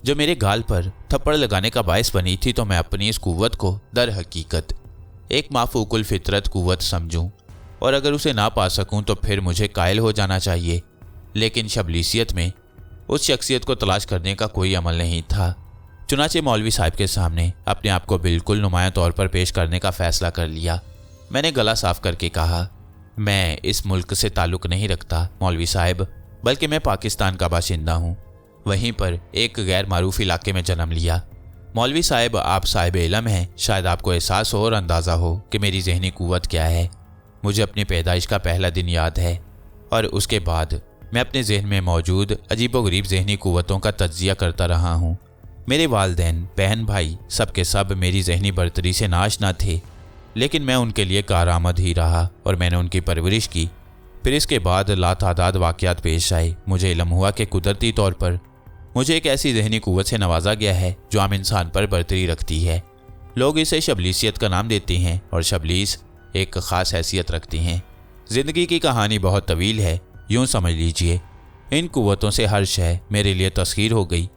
जो मेरे गाल पर थप्पड़ लगाने का बायस बनी थी, तो मैं अपनी इस कुव्वत को दर हकीकत एक माफूकुल फितरत कुव्वत समझूं, और अगर उसे ना पा सकूं तो फिर मुझे कायल हो जाना चाहिए। लेकिन शबलीसियत में उस शख्सियत को तलाश करने का कोई अमल नहीं था। चुनाचे मौलवी साहब के सामने अपने आप को बिल्कुल नुमायां तौर पर पेश करने का फैसला कर लिया। मैंने गला साफ करके कहा, मैं इस मुल्क से ताल्लुक़ नहीं रखता मौलवी साहब, बल्कि मैं पाकिस्तान का बाशिंदा हूँ। वहीं पर एक गैर मारूफ इलाके में जन्म लिया। मौलवी साहब, आप साहिब इल्म हैं, शायद आपको एहसास हो और अंदाज़ा हो कि मेरी जहनी कुव्वत क्या है। मुझे अपनी पैदाइश का पहला दिन याद है, और उसके बाद मैं अपने जहन में मौजूद अजीबोगरीब जहनी कुव्वतों का तज्जिया करता रहा हूँ। मेरे वालिदैन, बहन भाई सब के सब मेरी जहनी बरतरी से नाआशना थे, लेकिन मैं उनके लिए कारआमद ही रहा और मैंने उनकी परवरिश की। फिर इसके बाद लातादाद वाक़यात पेश आए। मुझे इल्म हुआ कि कुदरती तौर पर मुझे एक ऐसी जहनी कुव्वत से नवाजा गया है जो आम इंसान पर बरतरी रखती है। लोग इसे शबलीसियत का नाम देते हैं, और शबलीस एक ख़ास हैसियत रखती हैं। ज़िंदगी की कहानी बहुत तवील है, यूँ समझ लीजिए। इन कुव्वतों से हर शय मेरे लिए तस्खीर हो गई।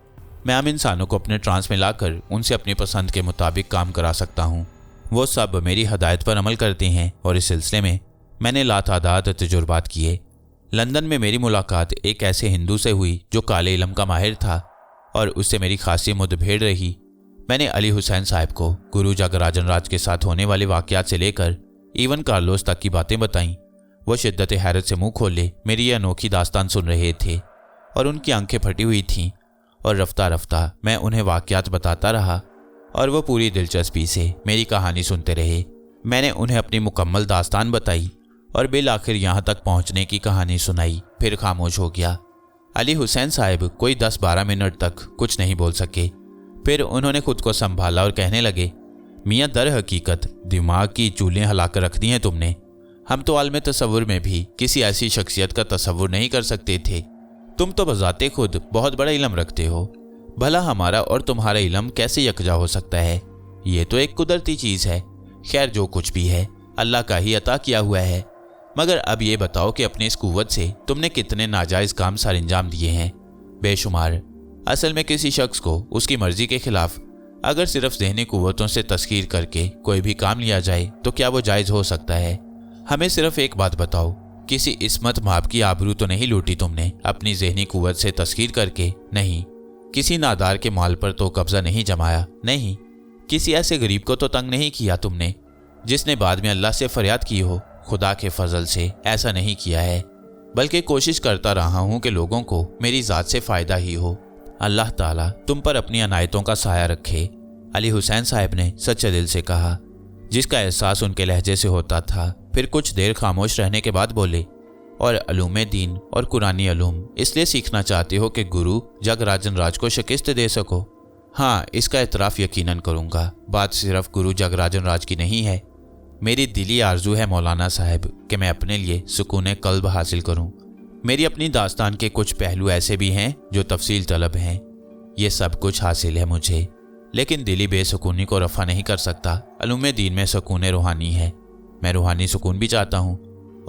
मैं आम इंसानों को अपने ट्रांस में लाकर उनसे अपनी पसंद के मुताबिक काम करा सकता हूँ। वो सब मेरी हदायत पर अमल करते हैं, और इस सिलसिले में मैंने लातादाद तजुर्बात किए। लंदन में मेरी मुलाकात एक ऐसे हिंदू से हुई जो काले इल्म का माहिर था, और उससे मेरी खासी मुठभेड़ रही। मैंने अली हुसैन साहब को गुरु जगराजन राज के साथ होने वाले वाक़यात से लेकर इवन कार्लोस तक की बातें बताईं। वो शिद्दत हैरत से मुंह खोले मेरी ये अनोखी दास्तान सुन रहे थे, और उनकी आंखें फटी हुई थीं। और रफ्ता रफ्ता मैं उन्हें वाक़यात बताता रहा, और वो पूरी दिलचस्पी से मेरी कहानी सुनते रहे। मैंने उन्हें अपनी मुकम्मल दास्तान बताई, और बिल आखिर यहाँ तक पहुँचने की कहानी सुनाई, फिर खामोश हो गया। अली हुसैन साहब कोई 10-12 मिनट तक कुछ नहीं बोल सके। फिर उन्होंने खुद को संभाला और कहने लगे, मियाँ, दर हकीकत दिमाग की चूलें हिलाकर रख दी हैं तुमने। हम तो आलम तसव्वुर में भी किसी ऐसी शख्सियत का तसव्वुर नहीं कर सकते थे। तुम तो बजाते खुद बहुत बड़ा इल्म रखते हो। भला हमारा और तुम्हारा इल्म कैसे यकजा हो सकता है? ये तो एक कुदरती चीज़ है। खैर, जो कुछ भी है अल्लाह का ही अता किया हुआ है। मगर अब ये बताओ कि अपनी इस कुव्वत से तुमने कितने नाजायज़ काम सर अंजाम दिए हैं? बेशुमार। असल में किसी शख्स को उसकी मर्जी के खिलाफ अगर सिर्फ ज़हनी कुव्वतों से तस्खीर करके कोई भी काम लिया जाए तो क्या वो जायज़ हो सकता है? हमें सिर्फ एक बात बताओ, किसी इस्मत माप की आबरू तो नहीं लूटी तुमने अपनी ज़हनी कुव्वत से तस्खीर करके? नहीं। किसी नादार के माल पर तो कब्जा नहीं जमाया? नहीं। किसी ऐसे गरीब को तो तंग नहीं किया तुमने जिसने बाद में अल्लाह से फरियाद की हो? खुदा के फजल से ऐसा नहीं किया है, बल्कि कोशिश करता रहा हूँ कि लोगों को मेरी ज़ात से फ़ायदा ही हो। अल्लाह ताला तुम पर अपनी अनायतों का साया रखे। अली हुसैन साहब ने सच्चे दिल से कहा, जिसका एहसास उनके लहजे से होता था। फिर कुछ देर खामोश रहने के बाद बोले, और अलूम दीन और कुरानी अलूम इसलिए सीखना चाहते हो कि गुरु जगराजन राज को शिकस्त दे सको? हाँ, इसका एतराफ़ यकीनन करूँगा। बात सिर्फ गुरु जगराजन राज की नहीं है। मेरी दिली आरजू है मौलाना साहब कि मैं अपने लिए सुकून कल्ब हासिल करूं। मेरी अपनी दास्तान के कुछ पहलू ऐसे भी हैं जो तफसील तलब हैं। ये सब कुछ हासिल है मुझे, लेकिन दिली बेसुकूनी को रफ़ा नहीं कर सकता। अलूम दीन में सुकून रूहानी है। मैं रूहानी सुकून भी चाहता हूँ,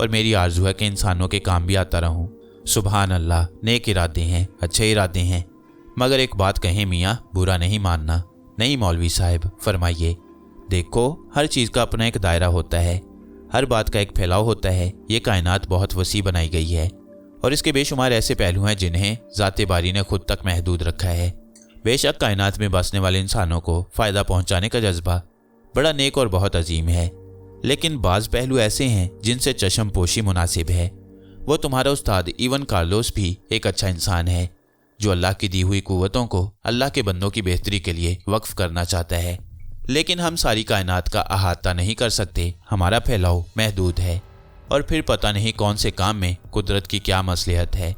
और मेरी आरजू है कि इंसानों के काम भी आता रहूँ। सुबहान अल्लाह, नेक इरादे हैं, अच्छे इरादे हैं। मगर एक बात कहें मियाँ, बुरा नहीं मानना। नहीं मौलवी साहब, फरमाइए। देखो, हर चीज़ का अपना एक दायरा होता है, हर बात का एक फैलाव होता है। ये कायनात बहुत वसी बनाई गई है, और इसके बेशुमार ऐसे पहलू हैं जिन्हें ज़ाते बारी ने खुद तक महदूद रखा है। बेशक कायनात में बसने वाले इंसानों को फ़ायदा पहुंचाने का जज्बा बड़ा नेक और बहुत अजीम है, लेकिन बाज़ पहलू ऐसे हैं जिनसे चश्म पोशी मुनासिब है। वो तुम्हारा उस्ताद इवन कार्लोस भी एक अच्छा इंसान है, जो अल्लाह की दी हुई कुव्वतों को अल्लाह के बंदों की बेहतरी के लिए वक्फ करना चाहता है। लेकिन हम सारी कायनात का अहाता नहीं कर सकते, हमारा फैलाव महदूद है, और फिर पता नहीं कौन से काम में कुदरत की क्या मसलहत है।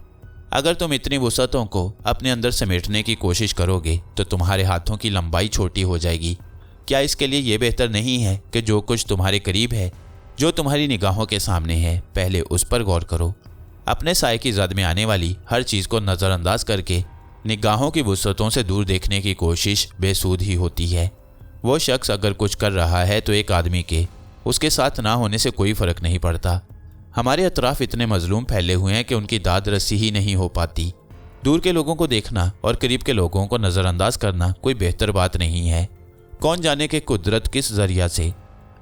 अगर तुम इतनी वुसअतों को अपने अंदर समेटने की कोशिश करोगे तो तुम्हारे हाथों की लंबाई छोटी हो जाएगी। क्या इसके लिए ये बेहतर नहीं है कि जो कुछ तुम्हारे करीब है, जो तुम्हारी निगाहों के सामने है, पहले उस पर गौर करो। अपने साए की जद में आने वाली हर चीज़ को नज़रअंदाज करके निगाहों की वुसअतों से दूर देखने की कोशिश बेसूद ही होती है। वो शख्स अगर कुछ कर रहा है तो एक आदमी के उसके साथ ना होने से कोई फ़र्क नहीं पड़ता। हमारे अतराफ़ इतने मजलूम फैले हुए हैं कि उनकी दाद रसी ही नहीं हो पाती। दूर के लोगों को देखना और करीब के लोगों को नज़रअंदाज करना कोई बेहतर बात नहीं है। कौन जाने कि कुदरत किस जरिया से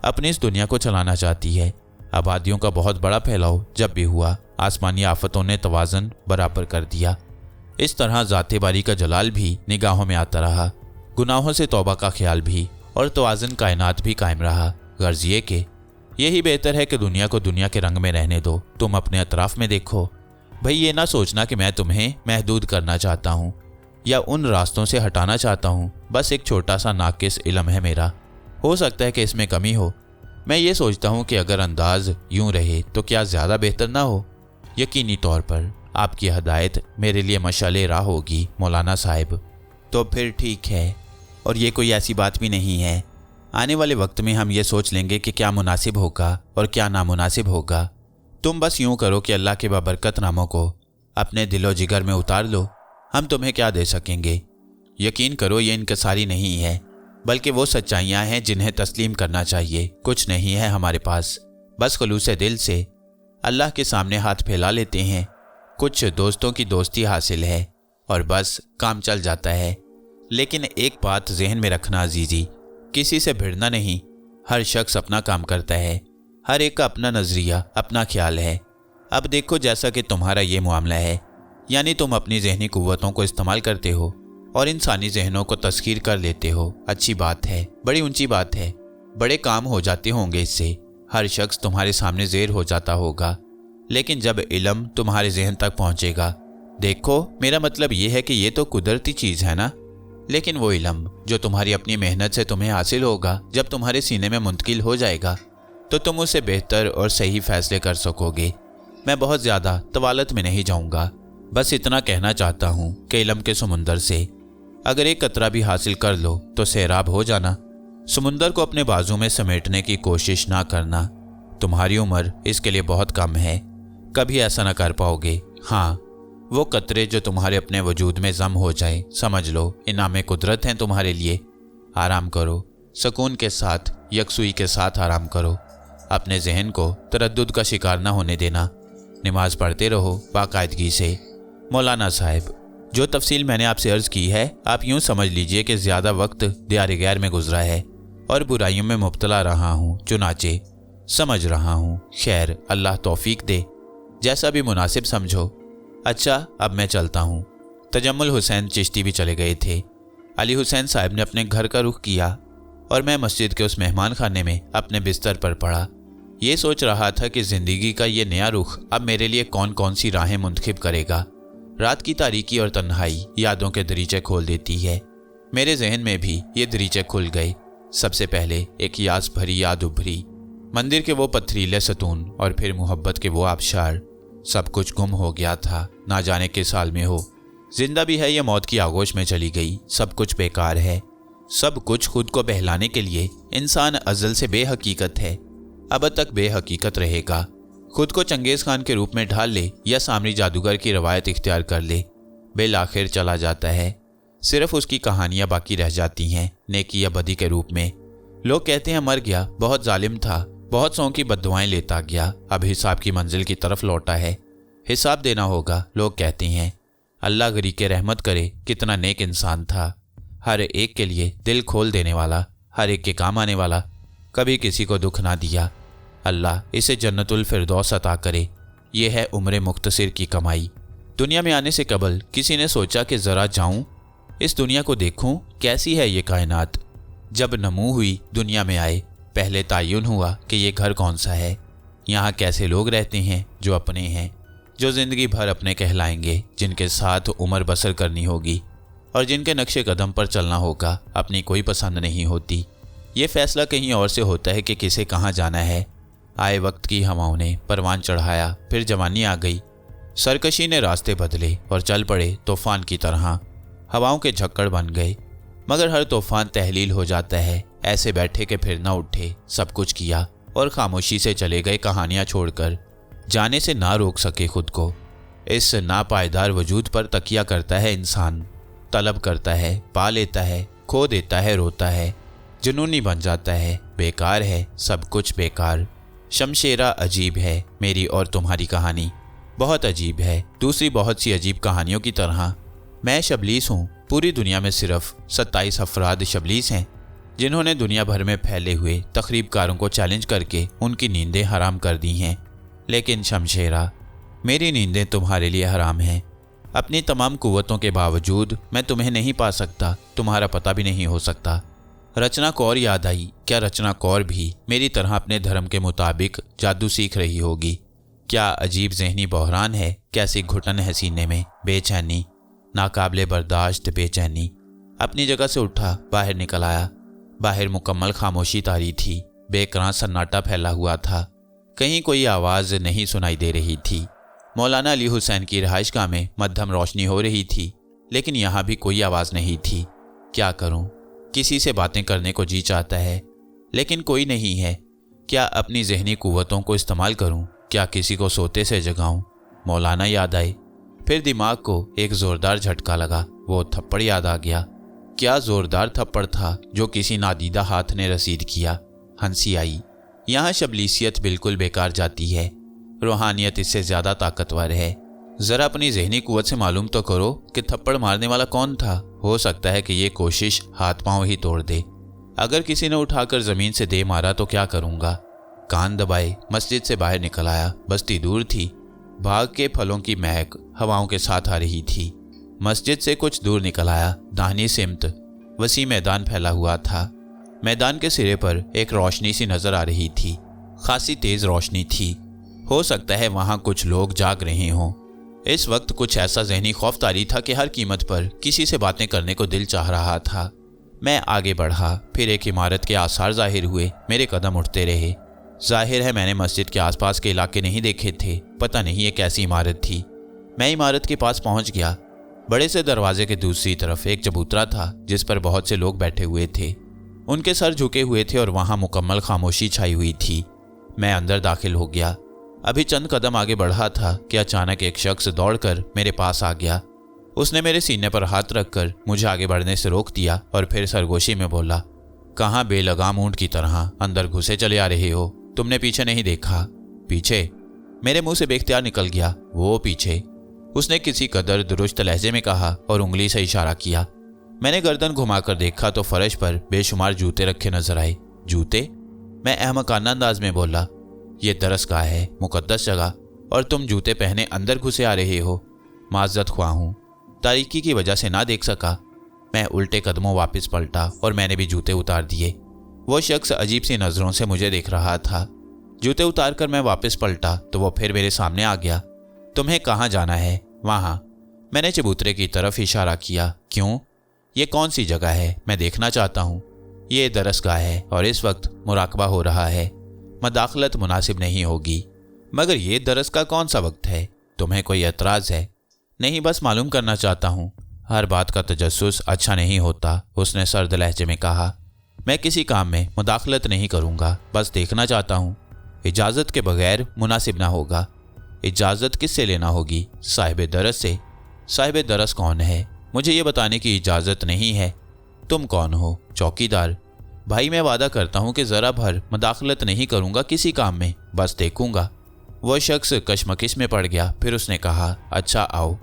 अपनी इस दुनिया को चलाना चाहती है। आबादियों का बहुत बड़ा फैलाव जब भी हुआ, आसमानी आफतों ने तवाज़न बराबर कर दिया। इस तरह ज़ाते बारी का जलाल भी निगाहों में आता रहा, गुनाहों से तौबा का ख्याल भी, और तवाज़न कायनात भी कायम रहा। गर्ज ये कि यही बेहतर है कि दुनिया को दुनिया के रंग में रहने दो। तुम अपने अतराफ में देखो। भाई ये ना सोचना कि मैं तुम्हें महदूद करना चाहता हूँ या उन रास्तों से हटाना चाहता हूँ। बस एक छोटा सा नाकिस इल्म है मेरा, हो सकता है कि इसमें कमी हो। मैं ये सोचता हूँ कि अगर अंदाज यूं रहे तो क्या ज़्यादा बेहतर ना हो। यकीनी तौर पर आपकी हदायत मेरे लिए मशाले राह होगी मौलाना साहिब। तो फिर ठीक है, और ये कोई ऐसी बात भी नहीं है। आने वाले वक्त में हम ये सोच लेंगे कि क्या मुनासिब होगा और क्या नामुनासिब होगा। तुम बस यूं करो कि अल्लाह के बाबरकत नामों को अपने दिलो जिगर में उतार लो। हम तुम्हें क्या दे सकेंगे। यकीन करो ये इनकसारी नहीं है, बल्कि वो सच्चाइयाँ हैं जिन्हें तस्लीम करना चाहिए। कुछ नहीं है हमारे पास, बस खलूस दिल से अल्लाह के सामने हाथ फैला लेते हैं। कुछ दोस्तों की दोस्ती हासिल है और बस काम चल जाता है। लेकिन एक बात जहन में रखना अजीजी, किसी से भिड़ना नहीं। हर शख्स अपना काम करता है, हर एक का अपना नज़रिया, अपना ख्याल है। अब देखो जैसा कि तुम्हारा ये मामला है, यानी तुम अपनी जहनी कुव्वतों को इस्तेमाल करते हो और इंसानी जहनों को तस्खीर कर लेते हो। अच्छी बात है, बड़ी ऊंची बात है, बड़े काम हो जाते होंगे इससे। हर शख्स तुम्हारे सामने ज़ेर हो जाता होगा। लेकिन जब इल्म तुम्हारे जहन तक पहुँचेगा, देखो मेरा मतलब ये है कि ये तो कुदरती चीज़ है ना, लेकिन वो इल्म जो तुम्हारी अपनी मेहनत से तुम्हें हासिल होगा, जब तुम्हारे सीने में मुंतकिल हो जाएगा तो तुम उससे बेहतर और सही फैसले कर सकोगे। मैं बहुत ज़्यादा तवालत में नहीं जाऊँगा, बस इतना कहना चाहता हूँ कि इल्म के समुंदर से अगर एक कतरा भी हासिल कर लो तो सैराब हो जाना। समुंदर को अपने बाजू में समेटने की कोशिश ना करना। तुम्हारी उम्र इसके लिए बहुत कम है, कभी ऐसा ना कर पाओगे। हाँ, वो कतरे जो तुम्हारे अपने वजूद में जम हो जाए, समझ लो इनाम कुदरत हैं तुम्हारे लिए। आराम करो, सुकून के साथ, यकसुई के साथ आराम करो। अपने जहन को तरद्दुद का शिकार ना होने देना। नमाज पढ़ते रहो बाकायदगी से। मौलाना साहिब, जो तफसील मैंने आपसे अर्ज़ की है, आप यूँ समझ लीजिए कि ज़्यादा वक्त दियार गैर में गुजरा है और बुराइयों में मुब्तला रहा हूँ, चुनाचे समझ रहा हूँ। खैर, अल्लाह तौफीक दे, जैसा भी मुनासिब समझो। अच्छा, अब मैं चलता हूँ। तजम्मुल हुसैन चिश्ती भी चले गए थे। अली हुसैन साहब ने अपने घर का रुख किया और मैं मस्जिद के उस मेहमान खाने में अपने बिस्तर पर पड़ा। ये सोच रहा था कि ज़िंदगी का ये नया रुख अब मेरे लिए कौन कौन सी राहें मुंतखिब करेगा। रात की तारीकी और तन्हाई यादों के दरीचे खोल देती है। मेरे जहन में भी ये दरीचे खुल गए। सबसे पहले एक यास भरी याद उभरी, मंदिर के वो पथरीले सतून और फिर मोहब्बत के वो आबशार। सब कुछ गुम हो गया था, ना जाने किस हाल में हो। जिंदा भी है या मौत की आगोश में चली गई। सब कुछ बेकार है। सब कुछ खुद को बहलाने के लिए इंसान अज़ल से बेहकीकत है, अब तक बेहकीकत रहेगा। खुद को चंगेज़ खान के रूप में ढाल ले या सामरी जादूगर की रवायत इख्तियार कर ले, बिल आखिर चला जाता है। सिर्फ उसकी कहानियाँ बाकी रह जाती हैं, नेकी या बदी के रूप में। लोग कहते हैं मर गया, बहुत जालिम था, बहुत सौ की बद्दुआएं लेता गया, अब हिसाब की मंजिल की तरफ लौटा है। हिसाब देना होगा, लोग कहते हैं। अल्लाह गरी के रहमत करे, कितना नेक इंसान था, हर एक के लिए दिल खोल देने वाला, हर एक के काम आने वाला, कभी किसी को दुख ना दिया। अल्लाह इसे जन्नतुल फिरदौस अता करे। ये है उम्र मुख्तसिर की कमाई। दुनिया में आने से कबल किसी ने सोचा कि ज़रा जाऊं, इस दुनिया को देखूं, कैसी है ये कायनात। जब नमू हुई, दुनिया में आए, पहले तायुन हुआ कि ये घर कौन सा है, यहाँ कैसे लोग रहते हैं जो अपने हैं, जो ज़िंदगी भर अपने कहलाएंगे, जिनके साथ उम्र बसर करनी होगी और जिनके नक्शे कदम पर चलना होगा। अपनी कोई पसंद नहीं होती। ये फैसला कहीं और से होता है कि किसे कहाँ जाना है। आए वक्त की हवाओं ने परवान चढ़ाया, फिर जवानी आ गई। सरकशी ने रास्ते बदले और चल पड़े तूफान की तरह। हवाओं के झक्कड़ बन गए, मगर हर तूफान तहलील हो जाता है। ऐसे बैठे कि फिर ना उठे। सब कुछ किया और खामोशी से चले गए, कहानियाँ छोड़कर। जाने से ना रोक सके खुद को। इस नापायदार वजूद पर तकिया करता है इंसान, तलब करता है, पा लेता है, खो देता है, रोता है, जुनूनी बन जाता है। बेकार है, सब कुछ बेकार। शमशेरा अजीब है मेरी और तुम्हारी कहानी। बहुत अजीब है, दूसरी बहुत सी अजीब कहानियों की तरह। मैं शबलीस हूँ। पूरी दुनिया में सिर्फ 27 अफराद शबलीस हैं जिन्होंने दुनिया भर में फैले हुए तखरीबकारों को चैलेंज करके उनकी नींदें हराम कर दी हैं। लेकिन शमशेरा, मेरी नींदें तुम्हारे लिए हराम हैं। अपनी तमाम कुव्वतों के बावजूद मैं तुम्हें नहीं पा सकता, तुम्हारा पता भी नहीं हो सकता। रचना कौर याद आई। क्या रचना कौर भी मेरी तरह अपने धर्म के मुताबिक जादू सीख रही होगी? क्या अजीब जहनी बहरान है? कैसी घुटन है सीने में, बेचैनी, नाकाबिले बर्दाश्त बेचैनी। अपनी जगह से उठा, बाहर निकल आया। बाहर मुकम्मल खामोशी तारी थी, बेकरां सन्नाटा फैला हुआ था। कहीं कोई आवाज़ नहीं सुनाई दे रही थी। मौलाना अली हुसैन की रिहाइशगाह में मध्यम रोशनी हो रही थी, लेकिन यहाँ भी कोई आवाज़ नहीं थी। क्या करूँ? किसी से बातें करने को जी चाहता है, लेकिन कोई नहीं है। क्या अपनी जहनी कुव्वतों को इस्तेमाल करूँ? क्या किसी को सोते से जगाऊँ? मौलाना याद आए। फिर दिमाग को एक ज़ोरदार झटका लगा। वो थप्पड़ याद आ गया। क्या ज़ोरदार थप्पड़ था जो किसी नादीदा हाथ ने रसीद किया। हंसी आई। यहाँ शबलीसियत बिल्कुल बेकार जाती है, रूहानियत इससे ज़्यादा ताकतवर है। ज़रा अपनी जहनी कुव्वत से मालूम तो करो कि थप्पड़ मारने वाला कौन था। हो सकता है कि ये कोशिश हाथ पांव ही तोड़ दे। अगर किसी ने उठाकर ज़मीन से दे मारा तो क्या करूँगा? कान दबाए मस्जिद से बाहर निकल आया। बस्ती दूर थी, बाग के फलों की महक हवाओं के साथ आ रही थी। मस्जिद से कुछ दूर निकल आया। दाहिनी सिमत वसी मैदान फैला हुआ था। मैदान के सिरे पर एक रोशनी सी नज़र आ रही थी, खासी तेज़ रोशनी थी। हो सकता है वहाँ कुछ लोग जाग रहे हों। इस वक्त कुछ ऐसा जहनी खौफ तारी था कि हर कीमत पर किसी से बातें करने को दिल चाह रहा था। मैं आगे बढ़ा, फिर एक इमारत के आसार जाहिर हुए। मेरे कदम उठते रहे। जाहिर है मैंने मस्जिद के आसपास के इलाके नहीं देखे थे। पता नहीं ये कैसी इमारत थी। मैं इमारत के पास पहुंच गया। बड़े से दरवाजे के दूसरी तरफ एक चबूतरा था जिस पर बहुत से लोग बैठे हुए थे। उनके सर झुके हुए थे और वहाँ मुकम्मल खामोशी छाई हुई थी। मैं अंदर दाखिल हो गया। अभी चंद कदम आगे बढ़ा था कि अचानक एक शख्स दौड़कर मेरे पास आ गया। उसने मेरे सीने पर हाथ रखकर मुझे आगे बढ़ने से रोक दिया और फिर सरगोशी में बोला, कहाँ बेलगाम ऊंट की तरह अंदर घुसे चले आ रहे हो? तुमने पीछे नहीं देखा? पीछे? मेरे मुंह से बेख्तियार निकल गया, वो पीछे। उसने किसी कदर दुरुस्त लहजे में कहा और उंगली से इशारा किया। मैंने गर्दन घुमाकर देखा तो फर्श पर बेशुमार जूते रखे नजर आए। जूते? मैं अहमकाना अंदाज में बोला, ये दरसगाह है, मुकद्दस जगह, और तुम जूते पहने अंदर घुसे आ रहे हो। माज़रत ख्वाह हूँ, तारीकी की वजह से ना देख सका। मैं उल्टे कदमों वापस पलटा और मैंने भी जूते उतार दिए। वो शख्स अजीब सी नज़रों से मुझे देख रहा था। जूते उतार कर मैं वापस पलटा तो वो फिर मेरे सामने आ गया। तुम्हें कहाँ जाना है? वहाँ। मैंने चबूतरे की तरफ इशारा किया। क्यों? ये कौन सी जगह है? मैं देखना चाहता हूँ। ये दरसगाह है और इस वक्त मुराकबा हो रहा है, मदाखलत मुनासिब नहीं होगी। मगर ये दरस का कौन सा वक्त है? तुम्हें कोई एतराज़ है? नहीं, बस मालूम करना चाहता हूँ। हर बात का तजस्सुस अच्छा नहीं होता, उसने सर्द लहजे में कहा। मैं किसी काम में मुदाखलत नहीं करूँगा, बस देखना चाहता हूँ। इजाज़त के बगैर मुनासिब ना होगा। इजाज़त किससे लेना होगी? साहिब दरस से। साहिब दरस कौन है? मुझे ये बताने की इजाज़त नहीं है। तुम कौन हो? चौकीदार। भाई, मैं वादा करता हूँ कि ज़रा भर मुदाखलत नहीं करूँगा किसी काम में, बस देखूँगा। वह शख्स कशमकश में पड़ गया। फिर उसने कहा, अच्छा आओ,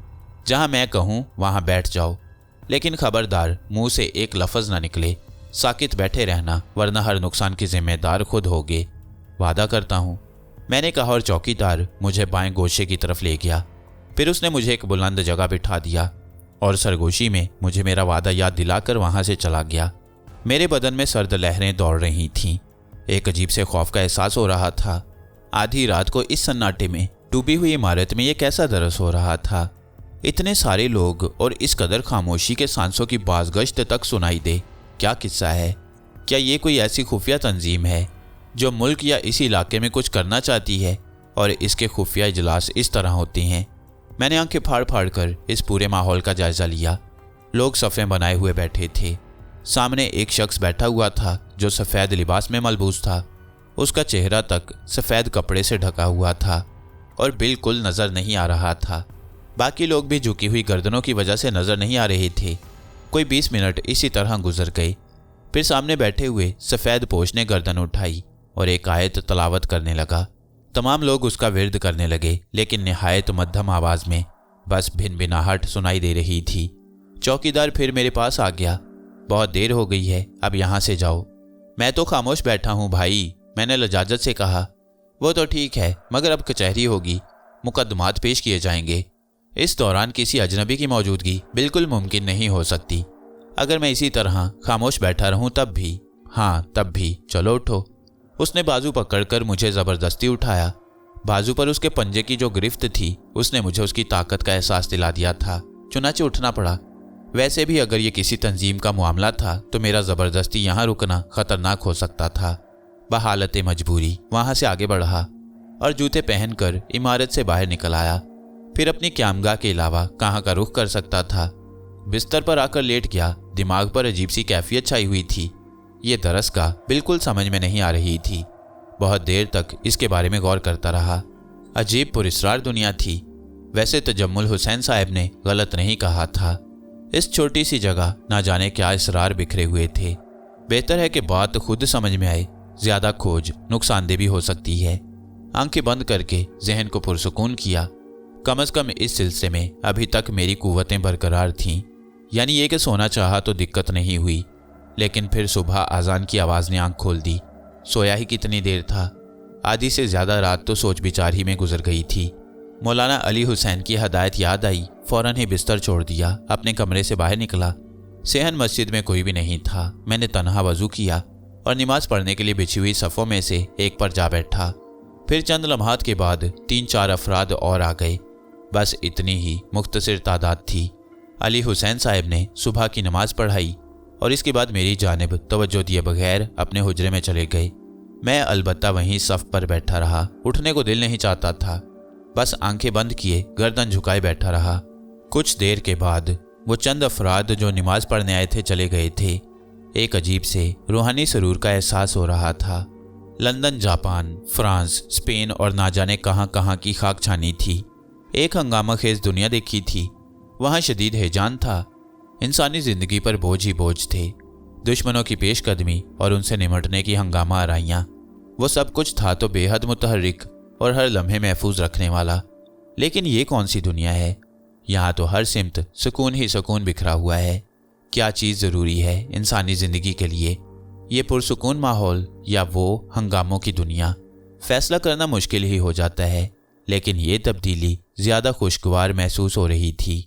जहाँ मैं कहूँ वहाँ बैठ जाओ, लेकिन खबरदार मुँह से एक लफ्ज़ ना निकले। साकित बैठे रहना, वरना हर नुकसान की जिम्मेदार खुद होगे। वादा करता हूँ, मैंने कहा, और चौकीदार मुझे बाएं गोशे की तरफ ले गया। फिर उसने मुझे एक बुलंद जगह बिठा दिया और सरगोशी में मुझे मेरा वादा याद दिलाकर वहाँ से चला गया। मेरे बदन में सर्द लहरें दौड़ रही थीं। एक अजीब से खौफ का एहसास हो रहा था। आधी रात को इस सन्नाटे में डूबी हुई इमारत में ये कैसा दरस हो रहा था? इतने सारे लोग और इस कदर खामोशी के सांसों की बाज़गश्त तक सुनाई दे। क्या किस्सा है? क्या ये कोई ऐसी खुफिया तंजीम है जो मुल्क या इस इलाके में कुछ करना चाहती है और इसके खुफिया इजलास इस तरह होते हैं? मैंने आंखें फाड़ फाड़ कर इस पूरे माहौल का जायज़ा लिया। लोग सफ़ें बनाए हुए बैठे थे। सामने एक शख्स बैठा हुआ था जो सफ़ेद लिबास में मलबूस था। उसका चेहरा तक सफ़ेद कपड़े से ढका हुआ था और बिल्कुल नज़र नहीं आ रहा था। बाकी लोग भी झुकी हुई गर्दनों की वजह से नज़र नहीं आ रहे थे। कोई 20 मिनट इसी तरह गुजर गए। फिर सामने बैठे हुए सफ़ेद पोश ने गर्दन उठाई और एक आयत तलावत करने लगा। तमाम लोग उसका विर्द करने लगे, लेकिन निहायत मध्यम आवाज में बस भिनभिनाहट सुनाई दे रही थी। चौकीदार फिर मेरे पास आ गया। बहुत देर हो गई है, अब यहाँ से जाओ। मैं तो खामोश बैठा हूँ भाई, मैंने लजाजत से कहा। वो तो ठीक है, मगर अब कचहरी होगी, मुकदमात पेश किए जाएंगे। इस दौरान किसी अजनबी की मौजूदगी बिल्कुल मुमकिन नहीं हो सकती। अगर मैं इसी तरह खामोश बैठा रहूं तब भी, हाँ तब भी। चलो उठो। उसने बाजू पकड़कर मुझे ज़बरदस्ती उठाया। बाजू पर उसके पंजे की जो गिरफ्त थी, उसने मुझे उसकी ताकत का एहसास दिला दिया था। चुनाचे उठना पड़ा। वैसे भी अगर ये किसी तंजीम का मामला था तो मेरा ज़बरदस्ती यहाँ रुकना खतरनाक हो सकता था। बहालत मजबूरी वहाँ से आगे बढ़ा और जूते पहनकर इमारत से बाहर निकल आया। फिर अपनी क्यामगाह के अलावा कहाँ का रुख कर सकता था। बिस्तर पर आकर लेट गया। दिमाग पर अजीब सी कैफियत छाई हुई थी। ये दरअसल बिल्कुल समझ में नहीं आ रही थी। बहुत देर तक इसके बारे में गौर करता रहा। अजीब पुरस्रार दुनिया थी। वैसे तजम्मुल हुसैन साहब ने गलत नहीं कहा था। इस छोटी सी जगह ना जाने क्या इसरार बिखरे हुए थे। बेहतर है कि बात खुद समझ में आए। ज्यादा खोज नुकसानदेह भी हो सकती है। आंखें बंद करके जहन को पुरसुकून किया। कम से कम इस सिलसिले में अभी तक मेरी कुव्वतें बरकरार थीं। यानी ये कि सोना चाहा तो दिक्कत नहीं हुई। लेकिन फिर सुबह अजान की आवाज़ ने आंख खोल दी। सोया ही कितनी देर था। आधी से ज़्यादा रात तो सोच विचार ही में गुजर गई थी। मौलाना अली हुसैन की हदायत याद आई। फ़ौरन ही बिस्तर छोड़ दिया, अपने कमरे से बाहर निकला। सेहन मस्जिद में कोई भी नहीं था। मैंने तन्हा वज़ू किया और नमाज पढ़ने के लिए बिछी हुई सफ़ों में से एक पर जा बैठा। फिर चंद लम्हात के बाद 3-4 अफराद और आ गए। बस इतनी ही मुख्तसर तादाद थी। अली हुसैन साहब ने सुबह की नमाज पढ़ाई और इसके बाद मेरी जानिब तवज्जो दिए बगैर अपने हुजरे में चले गए। मैं अलबत्ता वहीं सफ़ पर बैठा रहा। उठने को दिल नहीं चाहता था। बस आंखें बंद किए गर्दन झुकाए बैठा रहा। कुछ देर के बाद वो चंद अफराद जो नमाज पढ़ने आए थे चले गए थे। एक अजीब से रूहानी सरूर का एहसास हो रहा था। लंदन, जापान, फ्रांस, स्पेन और ना जाने कहाँ कहाँ की खाक छानी थी। एक हंगामा खेज दुनिया देखी थी। वहाँ शदीद हैजान था। इंसानी ज़िंदगी पर बोझ ही बोझ थे। दुश्मनों की पेशकदमी और उनसे निमटने की हंगामा आराइयाँ। वो सब कुछ था तो बेहद मुतहर्रिक और हर लम्हे महफूज रखने वाला। लेकिन ये कौन सी दुनिया है? यहाँ तो हर सिमत सुकून ही सुकून बिखरा हुआ है। क्या चीज़ ज़रूरी है इंसानी ज़िंदगी के लिए? ये पुरसुकून माहौल या वो हंगामों की दुनिया? फैसला करना मुश्किल ही हो जाता है। लेकिन ये तब्दीली ज़्यादा खुशगवार महसूस हो रही थी।